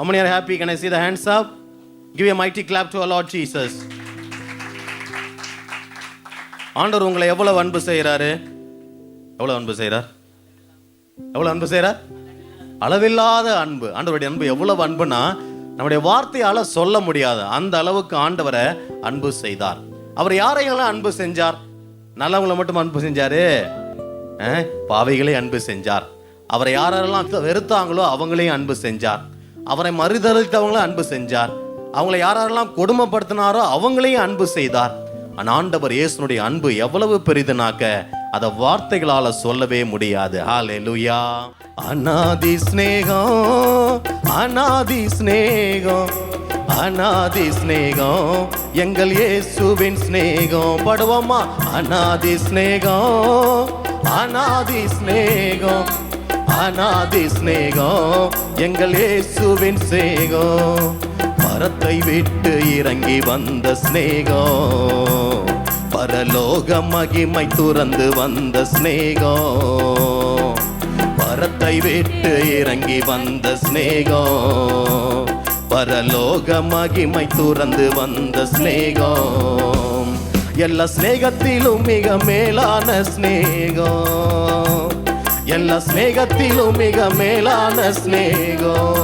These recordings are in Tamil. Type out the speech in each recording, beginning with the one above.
How many are happy? Can I see the hands up? Give a mighty clap to our Lord Jesus. ஆண்டவர் உங்களை எவ்வளவு அன்பு செய்கிறாரு? எவ்வளவு அன்பு செய்கிறார்? எவ்வளவு அன்பு செய்கிறார்? அளவில்லாத அன்பு. ஆண்டவருடைய அன்பு எவ்வளவு அன்புனா நம்முடைய வார்த்தையால சொல்ல முடியாது. அந்த அளவுக்கு ஆண்டவரை அன்பு செய்தார். அவர் யாரையெல்லாம் அன்பு செஞ்சார்? நல்லவங்களை மட்டும் அன்பு செஞ்சாரு? பாவிகளை அன்பு செஞ்சார். அவரை யாரெல்லாம் வெறுத்தாங்களோ அவங்களையும் அன்பு செஞ்சார். அவரை மறுதலித்தவங்களும் அன்பு செஞ்சார். அவங்களை யாரெல்லாம் கொடுமைப்படுத்தினாரோ அவங்களையும் அன்பு செய்தார். ஆண்டவர் இயேசுனுடைய அன்பு எவ்வளவு பெரிதுனாக்க அதை வார்த்தைகளால சொல்லவே முடியாது. ஹல்லேலூயா. அநாதி ஸ்நேகம், அநாதி ஸ்நேகம், அநாதி ஸ்நேகம், எங்கள் இயேசுவின் ஸ்நேகம். படுவோமா? அநாதி ஸ்நேகம், அநாதி ஸ்நேகம், அநாதி ஸ்நேகம், எங்கள் இயேசுவின் ஸ்நேகம். பரத்தை விட்டு இறங்கி வந்த ஸ்நேகம், பரலோக மகிமை துறந்து வந்த ஸ்நேகம். பரத்தை விட்டு இறங்கி வந்த ஸ்நேகம், பரலோக மகிமை துறந்து வந்த ஸ்நேகம். எல்லா ஸ்நேகத்திலும் மிக மேலான ஸ்நேகம், எல்லா ஸ்நேகத்திலும் மிக மேலான ஸ்நேகம்.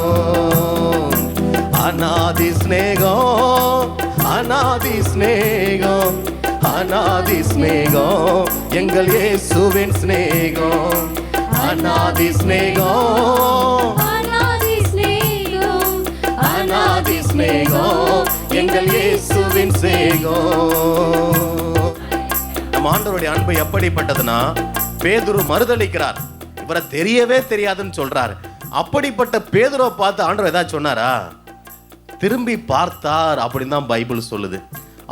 அநாதி ஸ்நேகம், அநாதி ஸ்நேகம், அநாதி ஸ்நேகம், எங்கள் இயேசுவின் ஸ்நேகம். அநாதி ஸ்நேகம், அநாதி ஸ்நேகம், அநாதி ஸ்நேகம், எங்கள் இயேசுவின் ஸ்நேகம். நம்ம ஆண்டவருடைய அன்பு எப்படிப்பட்டதுன்னா, பேதுரு மறுதலிக்கிறார், இவரை தெரியவே தெரியாதுன்னு சொல்றாரு. அப்படிப்பட்ட பேதுருவை பார்த்து ஆண்டவர் ஏதாவது சொன்னாரா? திரும்பி பார்த்தார் அப்படின்னு தான் பைபிள் சொல்லுது.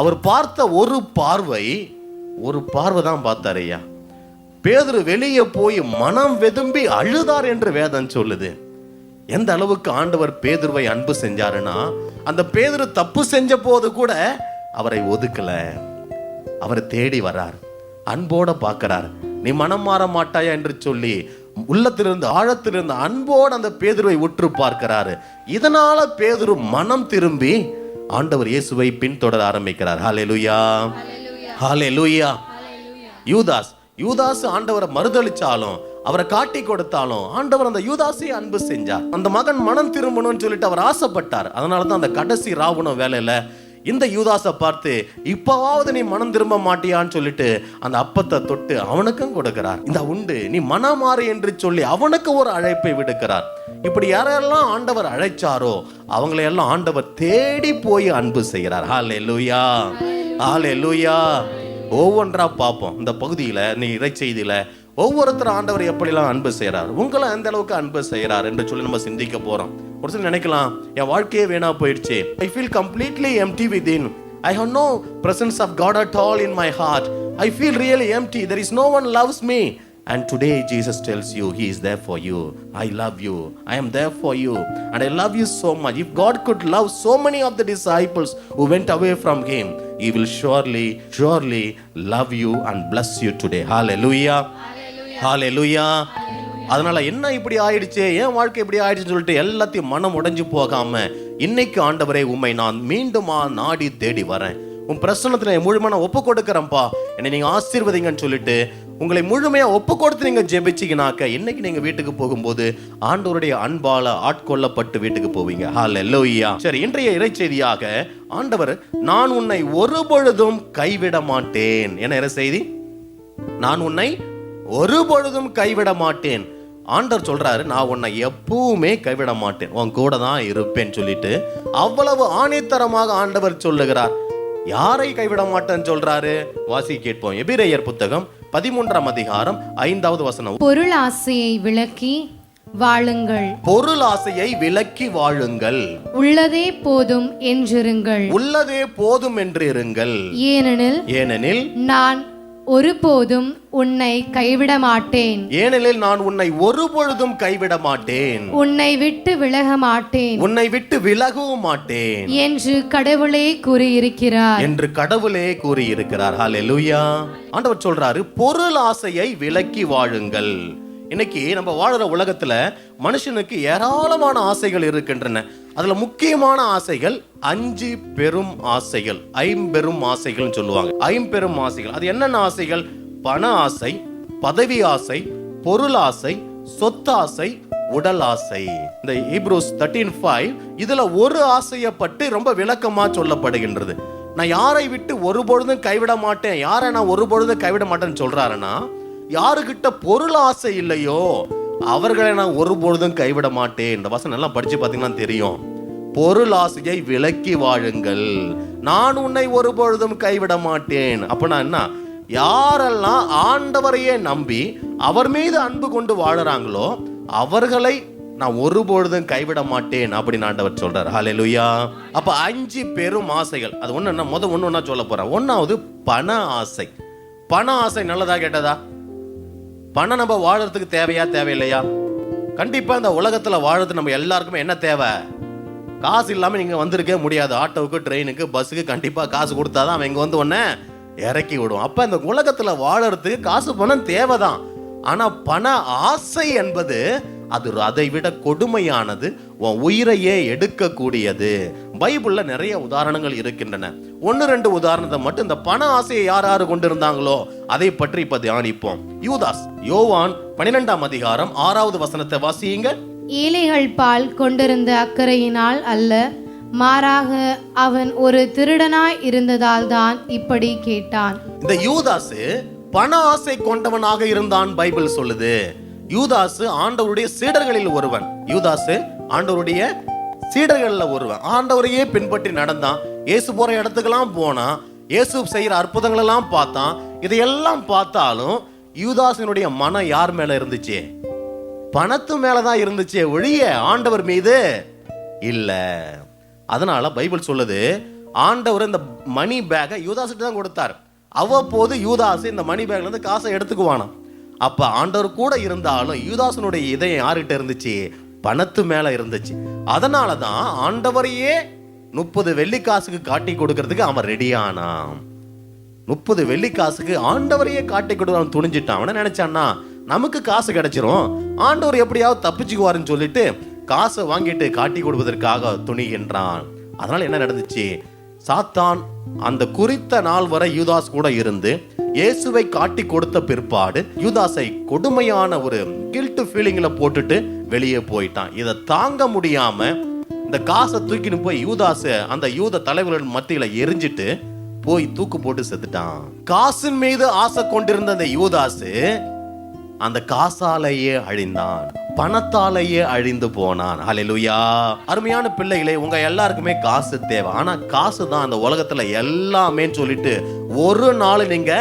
அவர் பார்த்த ஒரு பார்வை தான் பார்த்தார். ஐயா, பேதுரு வெளியே போய் மனம் வெதும்பி அழுதார் என்று வேதம் சொல்லுது. எந்த அளவுக்கு ஆண்டவர் பேதுருவை அன்பு செஞ்சாருன்னா, அந்த பேதுரு தப்பு செஞ்ச போது கூட அவரை ஒதுக்கல, அவரை தேடி வரார், அன்போட பார்க்கிறார். நீ மனம் மாற மாட்டாயா என்று சொல்லி உள்ளத்திலிருந்து ஆழத்திலிருந்து அன்போடு அந்த பேதுருவை உற்று பார்க்கிறாரு. இதனால பேதுரு மனம் திரும்பி ஆண்டவர் இயேசுவை பின்தொடர ஆரம்பிக்கிறார். ஹல்லேலூயா, ஹல்லேலூயா. யூதாஸ் ஆண்டவரை மறுதலிச்சாலும், அவரை காட்டி கொடுத்தாலும் ஆண்டவர் அந்த யூதாஸை அன்பு செஞ்சார். அந்த மகன் மனம் திரும்பணும்னு சொல்லிட்டு அவர் ஆசைப்பட்டார். அதனாலதான் அந்த கடைசி ராவண வேலையில இந்த யூதாஸை பார்த்து, இப்பவாவது நீ மனம் திரும்ப மாட்டியான்னு சொல்லிட்டு அந்த அப்பத்தை தொட்டு அவனுக்கும் கொடுக்கிறார். இந்த உண்டு நீ மனமாறு என்று சொல்லி அவனுக்கு ஒரு அழைப்பை விடுக்கிறார். இப்படி யாரெல்லாம் ஆண்டவர் அழைச்சாரோ அவங்களையெல்லாம் ஆண்டவர் தேடி போய் அன்பு செய்கிறார். ஹல்லேலூயா, ஹல்லேலூயா. ஒவ்வொன்றா பார்ப்போம் இந்த பகுதியில. நீ இறைச்செய்தியில ஒவ்வொருத்தரும் ஆண்டவர் எப்படிலாம் அன்பு செய்யறார், உங்களை எந்த அளவுக்கு அன்பு செய்யறார் என்று சொல்லி நம்ம சிந்திக்க போறோம். ஒரு சில நினைக்கலாம், என் வாழ்க்கையே வீணா போயிடுச்சு, I feel completely empty within, I have no presence of God at all in my heart, I feel really empty, there is no one loves me. And today Jesus tells you He is there for you. I love you, I am there for you, and I love you so much. If God could love so many of the disciples who went away from Him, He will surely love you and bless you today. Hallelujah, hallelujah. அதனால என்ன இப்படி ஆயிடுச்சு, ஏன் வாழ்க்கை இப்படி ஆயிடுச்சுன்னு சொல்லிட்டு எல்லாத்தையும் மனம் உடைஞ்சு போகாம, இன்னைக்கு ஆண்டவரே உம்மை நான் மீண்டுமா நாடி தேடி வரேன், உன் பிரசன்னத்துல முழுமையா ஒப்பு கொடுக்கிறேன்ப்பா, என்னை நீங்க ஆசீர்வதிங்கன்னு சொல்லிட்டு உங்களை முழுமையா ஒப்பு கொடுத்து நீங்க ஜெபிச்சீங்கனாக்க, இன்னைக்கு நீங்க வீட்டுக்கு போகும்போது ஆண்டவருடைய அன்பால ஆட்கொள்ளப்பட்டு வீட்டுக்கு போவீங்க. ஹல்லேலூயா. சரி, இன்றைய இறைச்செய்தியாக ஆண்டவர், நான் உன்னை ஒருபொழுதும் கைவிட மாட்டேன். என்ன செய்தி? நான் உன்னை ஒருபொழுதும் கைவிட மாட்டேன். ஆண்டவர் சொல்றாரு, நான் உன்னை எப்பவுமே கைவிட மாட்டேன், உன் கூட தான் இருப்பேன்னு சொல்லிட்டு அவ்வளவு ஆணித்தரமாக ஆண்டவர் சொல்லுகிறார். யாரை கைவிட மாட்டேன்னு சொல்றாரு? வாசி கேட்போம். எபிரேயர் புத்தகம் 13ஆம் அதிகாரம் 5வது வசனம். பொருள் ஆசையை விலக்கி வாழுங்கள், பொருள் ஆசையை விலக்கி வாழுங்கள், உள்ளதே போதும் என்றிருங்கள், உள்ளதே போதும் என்று இருங்கள். ஏனெனில் நான் ஒருபோதும் உன்னை கைவிட மாட்டேன், ஏனெனில் நான் உன்னை ஒருபொழுதும் கைவிட மாட்டேன், உன்னை விட்டு விலக மாட்டேன், உன்னை விட்டு விலகவும் மாட்டேன் என்று கடவுளே கூறியிருக்கிறார். ஹல்லேலூயா. ஆண்டவர் சொல்றாரு, பொருள் ஆசையை விலக்கி வாழுங்கள். இன்னைக்கு நம்ம வாழுற உலகத்துல மனுஷனுக்கு ஏராளமான ஆசைகள் இருக்கின்றன. அதுல முக்கியமான ஆசைகள் 5 பெரும் ஆசைகள், 5 பெரும் ஆசைகள் சொல்லுவாங்க. 5 பெரும் ஆசைகள் அது என்னென்ன ஆசைகள்? பண ஆசை, பதவி ஆசை, பொருள் ஆசை, சொத்தாசை, உடல் ஆசை. இந்த ஹீப்ரூஸ் 13:5 இதுல ஒரு ஆசையை பற்றி ரொம்ப விளக்கமா சொல்லப்படுகின்றது. நான் யாரை விட்டு ஒருபொழுதும் கைவிட மாட்டேன், யாரை நான் ஒருபொழுதும் கைவிட மாட்டேன்னு சொல்றாருன்னா, யாருக்கிட்ட பொருள் ஆசை இல்லையோ அவர்களை நான் ஒருபொழுதும் கைவிட மாட்டேன். இந்த வசனம் எல்லாம் படிச்சு பார்த்தீங்கன்னா தெரியும். பொருள் ஆசையை விலக்கி வாழுங்கள், நான் உன்னை ஒருபொழுதும் கைவிட மாட்டேன். அப்பனா என்ன? யாரெல்லாம் ஆண்டவரையே நம்பி அவர் மீது அன்பு கொண்டு வாழுறாங்களோ அவர்களை நான் ஒருபொழுதும் கைவிட மாட்டேன் அப்படின்னு ஆண்டவர் சொல்றார். ஹல்லேலூயா. அப்ப 5 பெரும் ஆசைகள். அது ஒண்ணு ஒண்ணா சொல்ல போறேன். ஒன்னாவது பண ஆசை. பண ஆசை நல்லதா கேட்டதா? பணம் நம்ம வாழறதுக்கு தேவையா தேவையில்லையா? கண்டிப்பா இந்த உலகத்துல வாழறது நம்ம எல்லாருக்குமே என்ன தேவை? காசு இல்லாம நீங்க வந்திருக்கே முடியாது. ஆட்டோவுக்கு, ட்ரெயினுக்கு, பஸ்ஸுக்கு கண்டிப்பா காசு கொடுத்தாதான் அவன் இங்க வந்து உடனே இறக்கி விடும். அப்ப இந்த உலகத்துல வாழறதுக்கு காசு பணம் தேவைதான். ஆனா பண ஆசை என்பது அது அதை விட கொடுமையானது, உன் உயிரையே எடுக்கக்கூடியது. பைபிள்ல நிறைய உதாரணங்கள் இருக்கின்றன. 1-2 உதாரணத்தை மட்டும் இந்த பண ஆசையை யார் யாரு கொண்டிருந்தாங்களோ அதை பற்றி இப்ப தியானிப்போம். யூதாஸ். யோவான் 12ஆம் அதிகாரம் 6வது வசனத்தை வாசியுங்க. ஏழைகள் பால் கொண்டிருந்த அக்கறையினால் அல்ல, மாறாக அவன் ஒரு திருடனாய் இருந்ததால் தான் இப்படி கேட்டான். இந்த யூதாஸ் பண ஆசை கொண்டவனாக இருந்தான் பைபிள் சொல்லுது. யூதாஸ் ஆண்டவருடைய சீடர்களில் ஒருவன். யூதாஸ் ஆண்டவருடைய சீடர்கள்ல ஒருவன். ஆண்டவரையே பின்பற்றி நடந்தான். இயேசு போற இடத்துக்கெல்லாம் போனான். இயேசு செய்யற அற்புதங்கள் எல்லாம் பார்த்தான். இதையெல்லாம் பார்த்தாலும் யூதாஸினுடைய மனம் யார் மேல இருந்துச்சு? பணத்து மேலதான் இருந்துச்சு, ஒழிய ஆண்டவர் மீது இல்ல. அதனால பைபிள் சொல்லுது, ஆண்டவர் இந்த மணி பேக்கை யூதாஸ்கிட்ட தான் கொடுத்தார். அவ்வப்போது யூதாஸ் இந்த மணி பேக்ல இருந்து காசை எடுத்துக்குவானாம். அப்ப ஆண்டவர் கூட இருந்தாலும் யூதாசனுடைய இதயம் யார்கிட்ட இருந்துச்சு? பணத்து மேல இருந்துச்சு. அதனாலதான் ஆண்டவரையே 30 வெள்ளிக்காசுக்கு காட்டி கொடுக்கறதுக்கு அவன் ரெடியானான். 30 வெள்ளிக்காசுக்கு ஆண்டவரையே காட்டி கொடுக்க துணிஞ்சிட்டான். அவன நினைச்சான்னா நமக்கு காசு கிடைச்சிரும், ஆண்டவர் எப்படியாவது தப்பிச்சுக்குவாருன்னு சொல்லிட்டு காசை வாங்கிட்டு காட்டி கொடுப்பதற்காக துணிகின்றான். அதனால என்ன நடந்துச்சு? சாத்தான் அந்த குறித்த நாள் வரை யூதாஸ் கூட இருந்து இயேசுவை காட்டி கொடுத்த பிற்பாடு யூதாஸை கொடுமையான ஒரு கில்ட் ஃபீலிங்ல போட்டுட்டு வெளியே போயிட்டான். இதை தாங்க முடியாம இந்த காசை தூக்கின்னு போய் யூதாஸ் அந்த யூத தலைவர்கள் மத்தியில எரிஞ்சிட்டு போய் தூக்கு போட்டு செத்துட்டான். காசின் மீது ஆசை கொண்டிருந்த அந்த யூதாஸ் அந்த காசாலேயே அழிந்தான், பணத்தாலேயே அழிந்து போனான். ஹல்லேலூயா. அருமையான பிள்ளைகளே, உங்க எல்லாருக்குமே காசு தேவை. ஆனா காசு தான் அந்த உலகத்துல எல்லாமே சொல்லிட்டு ஒரு நாள் நீங்க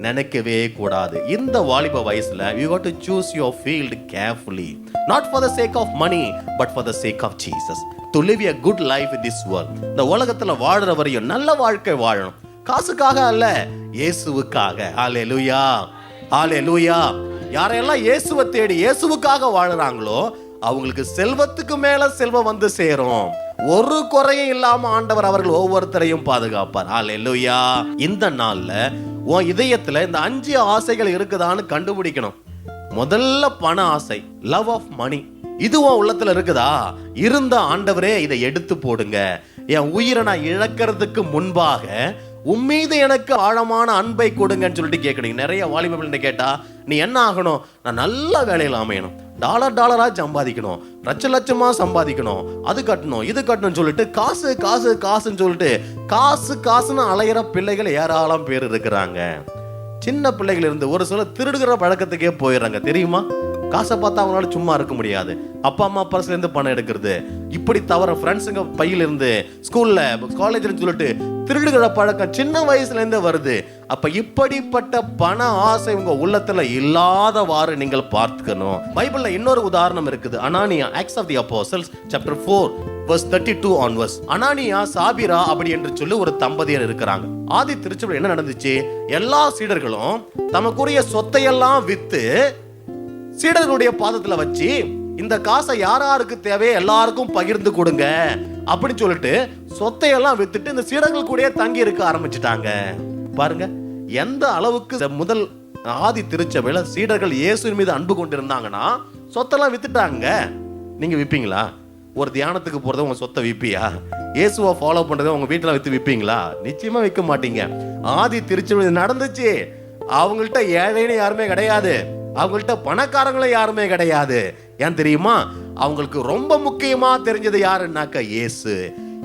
நினைக்கவே கூடாது. இந்த வாலிப வயசுல you got to choose your field carefully, not for the sake of money but for the sake of Jesus, to live a good life in this world. இந்த உலகத்துல வாழுற வரையும் நல்ல வாழ்க்கை வாழணும். காசுக்காக அல்ல, இயேசுவுக்காக. ஹல்லேலூயா, ஹல்லேலூயா. யாரெல்லாம் இயேசுவை தேடி இயேசுவுக்காக வாழுறாங்களோ அவங்களுக்கு செல்வத்துக்கு மேல செல்வம் வந்து சேரும். ஒரு குறையும் இல்லாம ஆண்டவர் அவர்கள் ஒவ்வொருத்தரையும் பாதுகாப்பார். ஹல்லேலூயா. இந்த நாள்ல உன் இதயத்துல இந்த 5 ஆசைகள் இருக்குதான்னு கண்டுபிடிக்கணும். முதல்ல பண ஆசை, லவ் ஆஃப் மணி. இது உன் உள்ளத்துல இருக்குதா? இருந்த ஆண்டவரே இதை எடுத்து போடுங்க, என் உயிரை நான் இழக்கிறதுக்கு முன்பாக உம்மீது எனக்கு ஆழமான அன்பை கொடுங்கன்னு சொல்லிட்டு கேட்கணும். நிறைய வாலிபர்கள் கேட்டா நீ என்ன ஆகணும்? நான் நல்ல வேலையில் அமையணும், டாலரா சம்பாதிக்கணும், லட்சமா சம்பாதிக்கணும், அது கட்டணும் இது கட்டணும் சொல்லிட்டு காசு காசு காசுன்னு சொல்லிட்டு காசுன்னு அலையிற பிள்ளைகள் ஏராளம் பேர் இருக்கிறாங்க. சின்ன பிள்ளைகள் இருந்து ஒரு சில திருடுகிற பழக்கத்துக்கே போயிடுறாங்க. தெரியுமா? காசை பார்த்தா அவங்களால சும்மா இருக்க முடியாது. அப்பா அம்மா பர்ஸ்ல இருந்து பணம் எடுக்கிறது, இப்படி தவிர ஃப்ரெண்ட்ஸுங்க பையில இருந்து, ஸ்கூல்ல காலேஜ்ல சொல்லிட்டு திருடுகிற பழக்கம் சின்ன வயசுல இருந்து வருது. அப்ப இப்படிப்பட்ட பண ஆசை உங்க உள்ளத்துல இல்லாதவாறு நீங்கள் பார்த்துக்கணும். பைபிள்ல இன்னொரு உதாரணம் இருக்குது. Ananias, Acts of the Apostles chapter 4 verse 32 onwards. Ananias, Sapphira அப்படி என்று சொல்லி ஒரு தம்பதியர் இருக்கிறாங்க. ஆதி திருச்சபையில் என்ன நடந்துச்சு? எல்லா சீடர்களும் தமக்குரிய சொத்தையெல்லாம் வித்து சீடர்களுடைய பாதத்துல வச்சு இந்த காசை யாராருக்கு தேவையோ எல்லாருக்கும் பகிர்ந்து கொடுங்க அப்படின்னு சொல்லிட்டு சொத்தையெல்லாம் வித்துட்டு இந்த சீடர்கள் கூட தங்கி இருக்க ஆரம்பிச்சுட்டாங்க. பாருங்க எந்த அளவுக்கு முதல் ஆதி திருச்சபையில சீடர்கள் இயேசுவின் மீது அன்பு கொண்டிருந்தாங்கன்னா சொத்தெல்லாம் வித்துட்டாங்க. நீங்க விப்பீங்களா? ஒரு தியானத்துக்கு போறத உங்க சொத்தை விப்பியா? இயேசுவை ஃபாலோ பண்றதை உங்க வீட்டுல வித்து விப்பீங்களா? நிச்சயமா விற்க மாட்டீங்க. ஆதி திருச்சபை நடந்துச்சு. அவங்கள்ட்ட ஏழைன்னு யாருமே கிடையாது, அவங்கள்ட்ட பணக்காரங்களும் யாருமே கிடையாது. ஏன் தெரியுமா? அவங்களுக்கு ரொம்ப முக்கியமா தெரிஞ்சது யாருன்னாக்க இயேசு.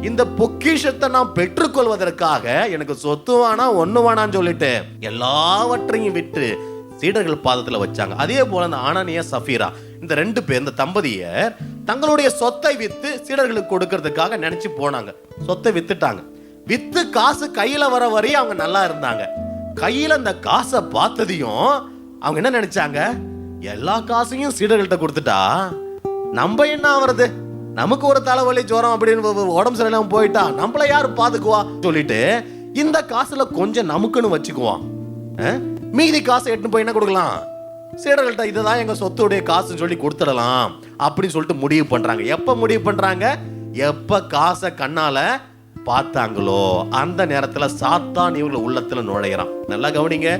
இந்த பொக்கிஷத்தை நான் பெற்றுக்கொள்வதற்காக எனக்கு சொத்து வேணா ஒண்ணு வேணான்னு சொல்லிட்டு எல்லாவற்றையும் விட்டு சீடர்கள் பாதத்துல வச்சாங்க. அதே போல இந்த அனனியா சஃபீரா இந்த 2 பேர், இந்த தம்பதியர் தங்களுடைய சொத்தை வித்து சீடர்களுக்கு கொடுக்கறதுக்காக நினைச்சு போனாங்க. சொத்தை வித்துட்டாங்க. வித்து காசு கையில வர வரையும் அவங்க நல்லா இருந்தாங்க. கையில அந்த காசை பார்த்ததையும் அவங்க என்ன நினைச்சாங்க? எல்லா காசையும் சீடர்கள்ட்ட கொடுத்துட்டா நம்ம என்ன ஆவறது? நமக்கு ஒரு தலைவலி ஜோரம் அப்படின்னு உடம்பு சரியில்லாம போயிட்டா நம்மள யாரு பாத்துக்குவா சொல்லிட்டு இந்த காசுல கொஞ்சம் நமக்குன்னு வச்சுக்குவான். மீதி காசை எட்டுன்னு போய் என்ன கொடுக்கலாம்? சீடர்கள்ட்ட இதுதான் எங்க சொத்துடைய காசுன்னு சொல்லி கொடுத்துடலாம் அப்படின்னு சொல்லிட்டு முடிவு பண்றாங்க. எப்ப முடிவு பண்றாங்க? எப்ப காசை கண்ணால பார்த்தாங்களோ அந்த நேரத்துல சாத்தான் இவங்க உள்ளத்துல நுழையிறான். நல்லா கவனிங்க.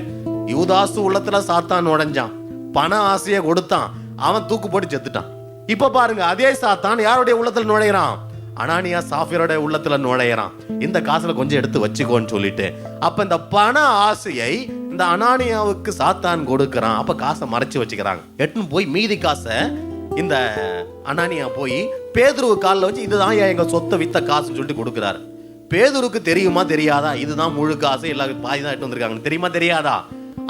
யூதாசு உள்ளத்துல சாத்தான் நுழைஞ்சான். பண ஆசையை கொடுத்தான். அவன் தூக்கு போட்டு செத்துட்டான். இப்ப பாருங்க, அதே சாத்தான் யாருடைய உள்ளத்துல நுழையிறான்? அனானியா சாஃபிரோட உள்ளத்துல நுழையிறான். இந்த காசுல கொஞ்சம் எடுத்து வச்சுக்கோன்னு சொல்லிட்டு. அப்ப இந்த பண ஆசையை இந்த அனானியாவுக்கு சாத்தான் கொடுக்கறான். அப்ப காசை மறைச்சு வச்சுக்கிறாங்க. எட்டுன்னு போய் மீதி காசை இந்த அனானியா போய் பேதுருவு காலில் வச்சு இதுதான் எங்க சொத்தை வித்த காசுன்னு சொல்லிட்டு கொடுக்குறாரு. பேதுருக்கு தெரியுமா தெரியாதா? இதுதான் முழு காசு, எல்லா பாதி தான் எட்டு வந்திருக்காங்க. தெரியுமா தெரியாதா?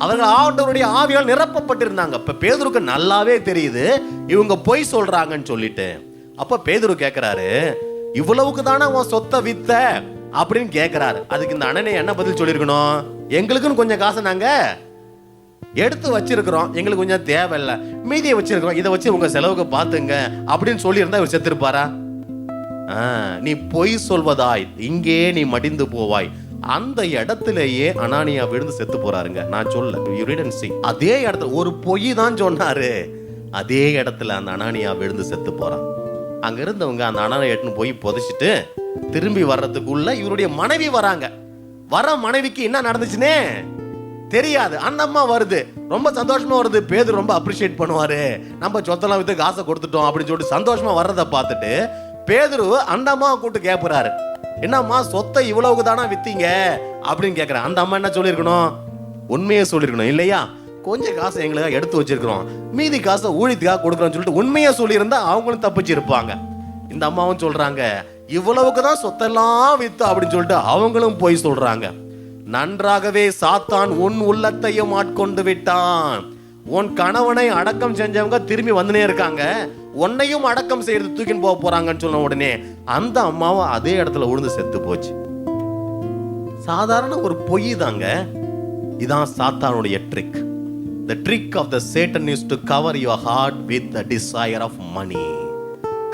அவர்கள் ஆண்டவருடைய ஆவியால் நிரப்பப்பட்டிருந்தாங்க. இப்ப பேதுருக்கு நல்லாவே தெரியுது இவங்க பொய் சொல்றாங்கன்னு சொல்லிட்டு. அப்ப பேதுரு கேட்கிறாரு, இவ்வளவுக்கு தானே உன் சொத்தை வித்த அப்படின்னு கேட்கிறாரு. அதுக்கு இந்த அண்ணனே என்ன பதில் சொல்லிருக்கணும்? எங்களுக்குன்னு கொஞ்சம் காசை நாங்க எடுத்து வச்சிருக்கிறோம், எங்களுக்கு கொஞ்சம் தேவையில்லை, மீதியை வச்சிருக்கிறோம், இதை வச்சு உங்க செலவுக்கு பாத்துங்க அப்படின்னு சொல்லி இருந்தா இவர் செத்துருப்பாரா? நீ பொய் சொல்வதாய் இங்கே நீ மடிந்து போவாய். அந்த இடத்திலேயே அனானியா விழுந்து செத்து போறாருங்க. நான் சொல்ல அதே இடத்துல ஒரு பொய் தான் சொன்னாரு. அதே இடத்துல அந்த அனானியா விழுந்து செத்து போறான். அங்க இருந்தவங்க அந்த அனானியா எட்டுன்னு போய் புதைச்சிட்டு திரும்பி வர்றதுக்குள்ள இவருடைய மனைவி வராங்க. வர மனைவிக்கு என்ன நடந்துச்சுன்னே தெரியாது. அந்த அம்மா வருது, ரொம்ப சந்தோஷமா வருது. பேதுரு ரொம்ப அப்ரிஷியேட் பண்ணுவாரு, நம்ம சொத்தெல்லாம் வித்து காசை கொடுத்துட்டோம் அப்படின்னு சொல்லிட்டு சந்தோஷமா வர்றதை பார்த்துட்டு பேதுரு அந்த அம்மாவை கூப்பிட்டு கேட்கிறாரு, என்னம்மா சொத்தை இவ்வளவுக்கு தானா வித்தீங்க அப்படின்னு கேட்கிறேன். அந்த அம்மா என்ன சொல்லியிருக்கணும்? உண்மையை சொல்லியிருக்கணும் இல்லையா? கொஞ்சம் காசை எங்களுக்காக எடுத்து வச்சிருக்கிறோம், மீதி காசை ஊழியத்துக்காக கொடுக்குறோம்னு சொல்லிட்டு உண்மையை சொல்லியிருந்தா அவங்களும் தப்பிச்சு இருப்பாங்க. இந்த அம்மாவும் சொல்றாங்க இவ்வளவுக்கு தான் சொத்தெல்லாம் வித்து அப்படின்னு சொல்லிட்டு அவங்களும் போய் சொல்றாங்க. நன்றாகவே சாத்தான் உன் உள்ளத்தையும் ஆட்கொண்டு விட்டான். உன் கணவனை அடக்கம் செஞ்சவங்க திரும்பி வந்துனே இருக்காங்க, உன்னையும் அடக்கம் செய்யறது தூக்கின்னு போக போறாங்கன்னு சொன்ன உடனே அந்த அம்மாவும் அதே இடத்துல விழுந்து செத்து போச்சு. சாதாரண ஒரு பொய் தாங்க. இதான் சாத்தானுடைய trick. The trick of the Satan is to cover your heart with the desire of money.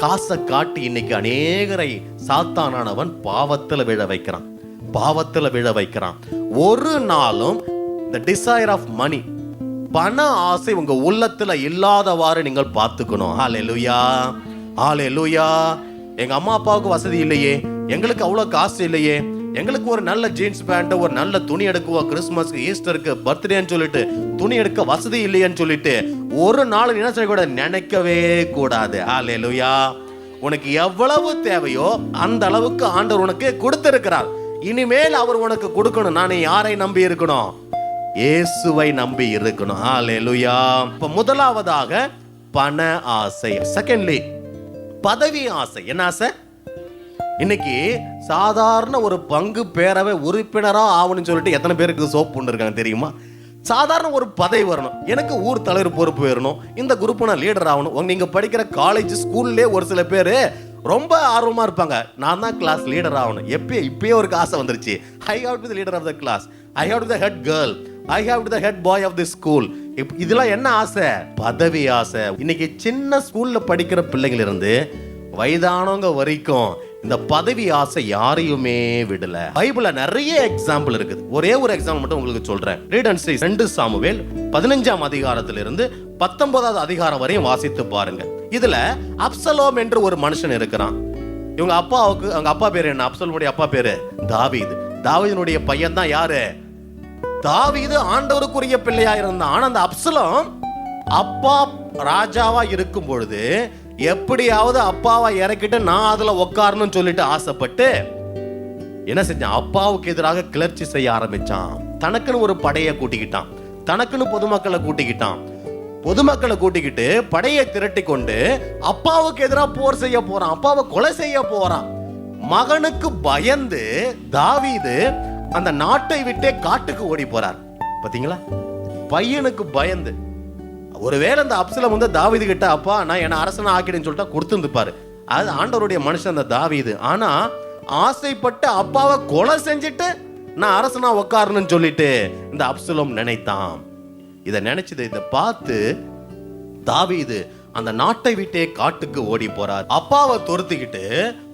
காசை காட்டி இன்னைக்கு அநேகரை சாத்தானானவன் பாவத்துல விழ வைக்கிறான், பாவத்துல விழ வைக்கிறான். ஒரு நாளும் the desire of money, பண ஆசை உங்க உள்ளத்துல இல்லாதவாறு நீங்கள் பார்த்துக்கணும். ஹல்லேலூயா, ஹல்லேலூயா. எங்க அம்மா அப்பாவுக்கு வசதி இல்லையே, எங்களுக்கு அவ்வளவு காசு இல்லையே, எங்களுக்கு ஒரு நல்ல ஜீன்ஸ் பேண்ட், ஒரு நல்ல துணி எடுக்குவோம், கிறிஸ்துமஸ்க்கு ஈஸ்டருக்கு பர்த்டேன்னு சொல்லிட்டு துணி எடுக்க வசதி இல்லையேன்னு சொல்லிட்டு ஒரு நாள் என்ன செய்யக்கூடாது? நினைக்கவே கூடாது. ஹல்லேலூயா. உனக்கு எவ்வளவு தேவையோ அந்த அளவுக்கு ஆண்டவர் உனக்கு கொடுத்திருக்கிறார். இனிமேல் அவர் உனக்கு கொடுக்கணும். நான் யாரை நம்பி இருக்கணும்? இயேசுவை நம்பி இருக்கணும். ஹல்லேலூயா. இப்ப முதலாவதாக பண ஆசை. செகண்ட்லி பதவி ஆசை. என்ன ஆசை? இன்னைக்கு சாதாரண ஒரு பங்கு பேரவை உறுப்பினரா ஆகணும்னு சொல்லிட்டு எத்தனை பேருக்கு சோப்பு கொண்டு இருக்காங்க தெரியுமா? சாதாரண ஒரு பதவி வரணும், எனக்கு ஊர் தலைவர் பொறுப்பு வரணும், இந்த குரூப் நான் லீடர் ஆகணும். நீங்க படிக்கிற காலேஜ் ஸ்கூல்லே ஒரு சில பேர் ரொம்ப ஆர்வமா இருப்பாங்க, நான் தான் கிளாஸ் லீடர் ஆகணும். இப்பயே ஒரு ஆசை வந்துருச்சு, I have to be the leader of the class, I have to be the head girl, I have to be the head boy of the school. இதெல்லாம் என்ன ஆசை? பதவி ஆசை. இன்னைக்கு சின்ன ஸ்கூல்ல படிக்கிற பிள்ளைகள் இருந்து வயதானவங்க வரைக்கும் இந்த பதவி ஆசை யாரையுமே விடல. பைபிள்ல நிறைய எக்ஸாம்பிள் இருக்குது. ஒரே ஒரு எக்ஸாம்பிள் மட்டும் உங்களுக்கு சொல்றேன். Read and sea. 2 சாமுவேல் 15ஆம் அதிகாரத்திலிருந்து 19ஆவது அதிகாரம் வரையும் வாசித்து பாருங்க. இதுல அப்சலோம் என்று ஒரு மனுஷன் இருக்கிறான். இவங்க அப்பாவுக்கு, அவங்க அப்பா பேரு என்ன? அப்சலோமுடைய அப்பா பேரு தாவீது. தாவீதினுடைய பையன் தான் யாரு? தாவீது ஆண்டவருக்குரிய பிள்ளையா இருந்தான். ஆனா அந்த அப்சலோம் அப்பா ராஜாவா இருக்கும் பொழுது எப்படியாவது அப்பாவை இறக்கிட்டு நான் அதுல உட்காரணும்னு சொல்லிட்டு ஆசைப்பட்டு என்ன செஞ்சான்? அப்பாவுக்கு எதிராக கிளர்ச்சி செய்ய ஆரம்பிச்சான். தனக்குன்னு ஒரு படையை கூட்டிக்கிட்டான், தனக்குன்னு பொதுமக்களை கூட்டிக்கிட்டான். பொதுமக்களை கூட்டிக்கிட்டு படையை திரட்டி கொண்டு அப்பாவுக்கு எதிராக போர் செய்ய போறான், அப்பாவை கொலை செய்ய போறான். மகனுக்கு பயந்து தாவீது அந்த நாட்டை விட்டே காட்டுக்கு ஓடி போறார். பாத்தீங்களா? பையனுக்கு பயந்து. ஒருவேளை அந்த அப்சலோம் வந்து தாவீது கிட்ட அப்பா நான் என்ன அரசனை ஆக்கிடுன்னு சொல்லிட்டா கொடுத்துருந்துப்பாரு. அது ஆண்டவருடைய மனுஷன் அந்த தாவீது. ஆனா ஆசைப்பட்டு அப்பாவை கொலை செஞ்சுட்டு நான் அரசனா உட்காரணும்னு சொல்லிட்டு இந்த அப்சலோம் நினைத்தான். இதை நினைச்சது இதை பார்த்து தாவீது அந்த நாட்டை விட்டே காட்டுக்கு ஓடி போறார். அப்பாவை துரத்திக்கிட்டு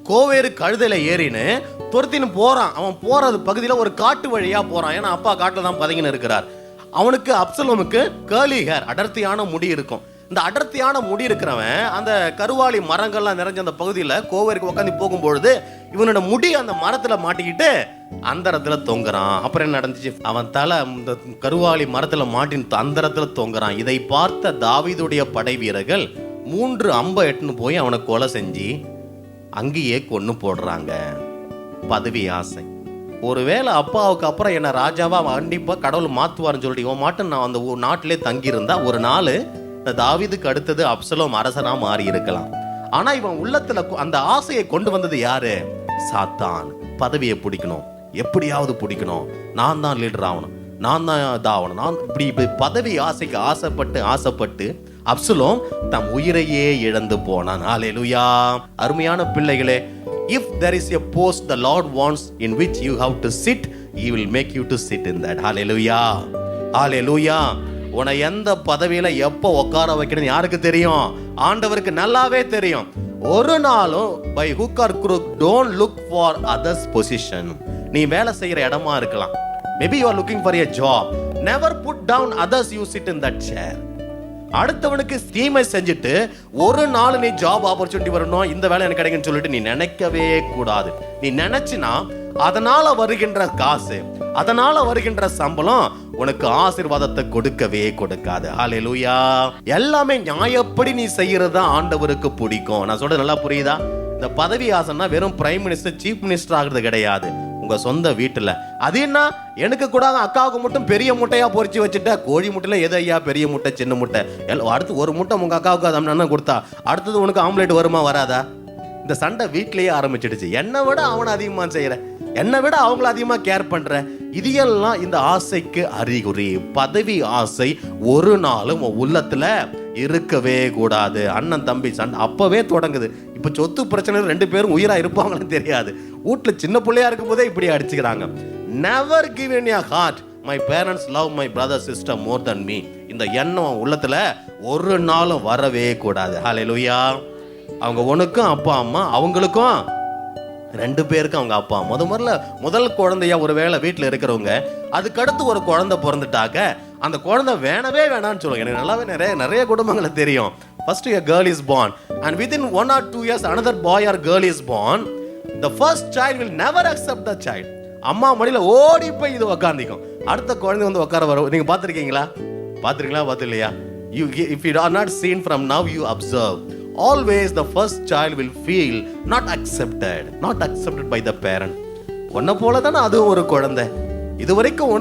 கோவேறு கழுதையில ஏறின்னு துரத்தின்னு போறான். அவன் போறது பகுதியில ஒரு காட்டு வழியா போறான். ஏன்னா அப்பா காட்டுல தான் பதுங்கின்னு இருக்கிறார். அவனுக்கு அப்சலோமுக்கு கேர்லி ஹேர், அடர்த்தியான முடி இருக்கும். இந்த அடர்த்தியான முடி இருக்கிறவன் அந்த கருவாளி மரங்கள்லாம் நிறைஞ்ச அந்த பகுதியில கோவேருக்கு உட்காந்து போகும்பொழுது இவனோட முடி அந்த மரத்துல மாட்டிக்கிட்டு அந்தரத்துல தொங்குறான். அப்புறம் என்ன நடந்துச்சு? அவன் தலை இந்த கருவாளி மரத்துல மாட்டின் அந்தரத்துல தொங்குறான். இதை பார்த்த தாவீதுடைய படை வீரர்கள் 3 அம்பை எட்டுன்னு போய் அவனை கொலை செஞ்சு அங்கேயே கொன்னு போடுறாங்க. பதவி ஆசை. ஒருவேளை அப்பாவுக்கு அப்புறம் என்ன ராஜாவா கண்டிப்பா கடவுள் மாத்துவார்னு சொல்லிட்டு இவன் மாட்டும் நான் அந்த நாட்டிலே தங்கியிருந்தா ஒரு நாள் இந்த தாவீதுக்கு அடுத்தது அப்சலோம் அரசனா மாறி இருக்கலாம். ஆனா இவன் உள்ளத்துல அந்த ஆசையை கொண்டு வந்தது யாரு? சாத்தான். பதவியை பிடிக்கணும், எப்படியாவது பிடிக்கணும், நான் தான் லீடர் ஆகணும், நான் தான் இதாகணும், நான் இப்படி பதவி ஆசைக்கு ஆசைப்பட்டு அப்சலோம் தம் உயிரையே இழந்து போனான். ஹல்லேலூயா. அருமையான பிள்ளைகளே, if there is a post the Lord wants in which you have to sit, he will make you to sit in that. Hallelujah. Hallelujah. உன்னை எந்த பதவியில எப்போ உட்கார வைக்கணும் யாருக்கு தெரியும்? ஆண்டவருக்கு நல்லாவே தெரியும். ஒரு நாளும் by hook or crook don't look for others position. நீ வேலை செய்யற இடமா இருக்கலாம், maybe you are looking for a job, never put down others you sit in that chair. அடுத்தவனுக்கு தீமை செஞ்சுட்டு ஒரு நாள் நீ ஜாப் ஆப்பர்ச்சுனிட்டி வரணும், இந்த வேலை எனக்கு கிடைக்குன்னு சொல்லிட்டு நீ நினைக்கவே கூடாது. நீ நினைச்சினா அதனால வருகின்ற காசு, அதனால வருகின்ற சம்பளம் உனக்கு ஆசீர்வாதத்தை கொடுக்கவே கொடுக்காது. ஹல்லேலூயா. எல்லாமே நியாயப்படி நீ செய்யறது ஆண்டவருக்கு பிடிக்கும். நான் சொல்றது நல்லா புரியுதா? இந்த பதவி ஆசைன்னா வெறும் பிரைம் மினிஸ்டர் சீஃப் மினிஸ்டர் ஆகிறது கிடையாது. உங்க சொந்த வீட்டுல அது என்ன எனக்கு கூட அக்காவுக்கு மட்டும் பெரிய முட்டையா பொறிச்சு வச்சுட்ட, கோழி முட்டையில எது ஐயா பெரிய முட்டை சின்ன முட்டை, அடுத்து ஒரு முட்டை உங்க அக்காவுக்கு அது அண்ணன் கொடுத்தா அடுத்தது உனக்கு ஆம்லேட் வருமா வராதா? இந்த சண்டை வீட்லயே ஆரம்பிச்சிடுச்சு. என்னை விட அவனை அதிகமா செய்யற, என்னை விட அவங்கள அதிகமா கேர் பண்ற. இது எல்லாம் இந்த ஆசைக்கு அறிகுறி. பதவி ஆசை ஒரு நாளும் உள்ளத்துல இருக்கவே கூடாது. அண்ணன் தம்பி சண்டை அப்பவே தொடங்குது. இப்ப சொத்து பிரச்சனை 2 பேரும் உயிரா இருப்பாங்கன்னு தெரியாது. வீட்டுல சின்ன பிள்ளையா இருக்கும் போதே இப்படி அடிச்சுக்கிறாங்க. Never give in your heart my parents love my brother sister more than me. இந்த எண்ணம் உள்ளத்துல ஒரு நாளும் வரவே கூடாது. ஹல்லேலூயா. அவங்க உனக்கும் அப்பா அம்மா, அவங்களுக்கும் 2 பேருக்கும் அவங்க அப்பா. முதல் குழந்தையா ஒருவேளை வீட்டில் இருக்கிறவங்க அதுக்கடுத்து ஒரு குழந்தை பிறந்துட்டாக்க அந்த குழந்தை வேணவே வேணான்னு சொல்லுவாங்க. எனக்கு நல்லாவே நிறைய குடும்பங்களை தெரியும். First a girl is born and within 1 or 2 years another boy or girl is born. The first child will never accept the child. அம்மா மடியில ஓடி போய் இது உக்காந்திக்கும். அடுத்த குழந்தை வந்து உட்கார வரும். நீங்க பார்த்திருக்கீங்களா? பார்த்து இல்லையா? If you are not seen from now, you observe. Always the first child will feel not accepted by the parent. உன்னை போல தானே அது ஒரு குழந்தை. இது வரைக்கும்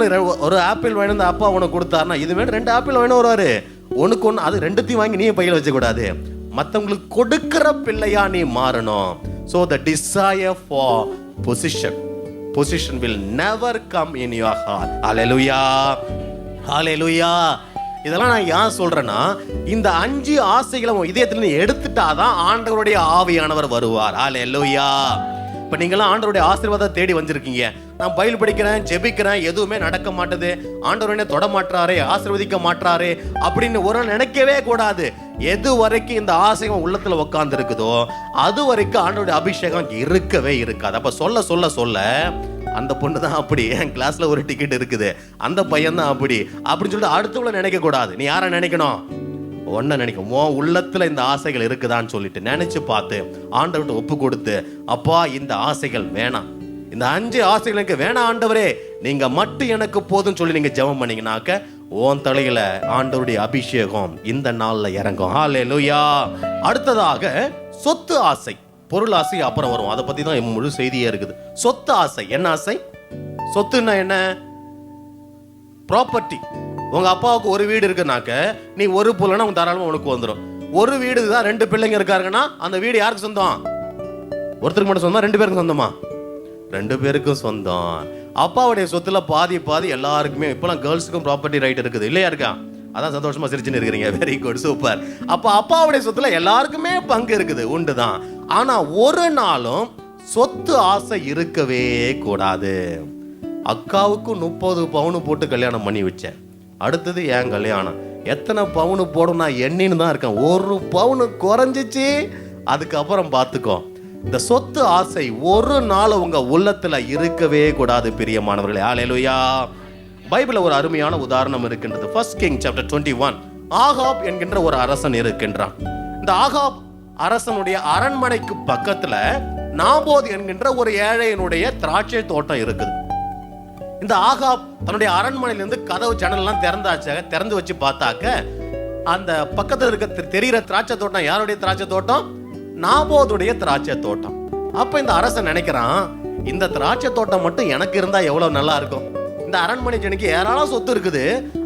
ஒரு ஆப்பிள் வேணும் அப்பா உனக்கு கொடுத்தாருன்னா இது வேணும் 2 ஆப்பிள் வேணும் வருவாரு. உனக்கு ஒன்று அது 2த்தையும் வாங்கி நீ பையில வச்சக்கூடாது. மற்றவங்களுக்கு கொடுக்கிற பிள்ளையா நீ மாறணும். So the desire for position will never come in your heart. Hallelujah. Hallelujah. இதெல்லாம் நான் ஏன் சொல்றேன்னா இந்த 5 ஆசைகளை இதயத்துல நீ எடுத்துட்டாதான் ஆண்டவருடைய ஆவியானவர் வருவார். ஹல்லேலூயா. இப்ப நீங்களாம் ஆண்டவருடைய ஆசீர்வாதத்தை தேடி வந்திருக்கீங்க. நான் பைபிள் படிக்கிறேன், ஜெபிக்கிறேன், எதுவுமே நடக்க மாட்டேது, ஆண்டவர் என்ன தொட மாட்டாரே, ஆசீர்வதிக்க மாட்டாரே அப்படின்னு ஒரு நாள் நினைக்கவே கூடாது. எது வரைக்கும் இந்த ஆசைகள் உள்ளத்துல உட்கார்ந்து இருக்குதோ அது வரைக்கும் ஆண்டவருடைய அபிஷேகம் இருக்கவே இருக்காது. அப்ப சொல்ல சொல்ல சொல்ல அந்த பொண்ணு தான் அப்படி, என் கிளாஸ்ல ஒரு டிக்கெட் இருக்குது, அந்த பையன் தான் அப்படின்னு சொல்லிட்டு அடுத்தவங்கள நினைக்க கூடாது. நீ யாரை நினைக்கணும்? ஒன்ன நினைக்கும். உன் உள்ளத்துல இந்த ஆசைகள் இருக்குதான்னு சொல்லிட்டு நினைச்சு பார்த்து ஆண்டவர்கிட்ட ஒப்பு கொடுத்து, அப்பா இந்த ஆசைகள் வேணாம், இந்த 5 ஆசைகள் எனக்கு வேணாம் ஆண்டவரே, நீங்க மட்டும் எனக்கு போதும் சொல்லி நீங்க ஜெபம் பண்ணீங்கன்னாக்க உன் தலையில ஆண்டவருடைய அபிஷேகம் இந்த நாள்ல இறங்கும். ஹல்லேலூயா. அடுத்ததாக சொத்து ஆசை, பொருள் ஆசை அப்புறம் வரும். அதை பத்தி தான் முழு செய்தியே இருக்குது. சொத்து ஆசை. என்ன ஆசை? சொத்துன்னா என்ன? ப்ராப்பர்ட்டி. உங்க அப்பாவுக்கு ஒரு வீடு இருக்குனாக்க நீ ஒரு புள்ளனா உன் தாராளமா உனக்கு வந்துடும். ஒரு வீடு தான், 2 பிள்ளைங்க இருக்காருங்கன்னா அந்த வீடு யாருக்கு சொந்தம்? ஒருத்தருக்கு மட்டும் சொந்தமா 2 பேருக்கும் சொந்தமா? 2 பேருக்கும் சொந்தம். அப்பாவுடைய சொத்துல பாதி பாதி எல்லாருக்குமே. இப்பெல்லாம் கேர்ள்ஸுக்கும் ப்ராப்பர்ட்டி ரைட் இருக்குது இல்லையா? இருக்கா? அதான் சந்தோஷமா சிரிச்சுன்னு இருக்கிறீங்க. Very good, super. அப்ப அப்பாவுடைய சொத்துல எல்லாருக்குமே பங்கு இருக்குது, உண்டுதான். ஆனா ஒரு நாளும் சொத்து ஆசை இருக்கவே கூடாது. அக்காவுக்கு 30 பவுன் போட்டு கல்யாணம் பண்ணி வச்சேன். அடுத்தது என் கல்யாணம். எத்தனை பவுனு போடும் நான் எண்ணின்னு தான் இருக்கேன். 1 பவுனு குறைஞ்சிச்சு, அதுக்கப்புறம் பார்த்துக்கோ. இந்த சொத்து ஆசை ஒரு நாள் உங்க உள்ளத்துல இருக்கவே கூடாது பிரியமானவர்களே. ஹல்லேலூயா. பைபிள்ல ஒரு அருமையான உதாரணம் இருக்கின்றது. 1 King chapter 21. ஆகாப் என்கின்ற ஒரு அரசன் இருக்கின்றான். இந்த ஆகாப் அரசனுடைய அரண்மனைக்கு பக்கத்துல நாபோத் என்கின்ற ஒரு ஏழையினுடைய திராட்சை தோட்டம் இருக்குது. இந்த ஆகாப் தன்னுடைய அரண்மனையிலிருந்து கதவு ஜன்னல்லாம் திறந்து வச்சு பார்த்தாக்க அந்த பக்கத்துல இருக்க தெரிகிற திராட்சை தோட்டம் யாருடைய திராட்சை தோட்டம்? நாபோதுடைய திராட்சை தோட்டம். அப்ப இந்த அரசன் நினைக்கிறான், இந்த திராட்சை தோட்டம் மட்டும் எனக்கு இருந்தா எவ்வளவு நல்லா இருக்கும். இந்த அரண்மனை ஜனக்கு ஏராளம் சொத்து இருக்குது,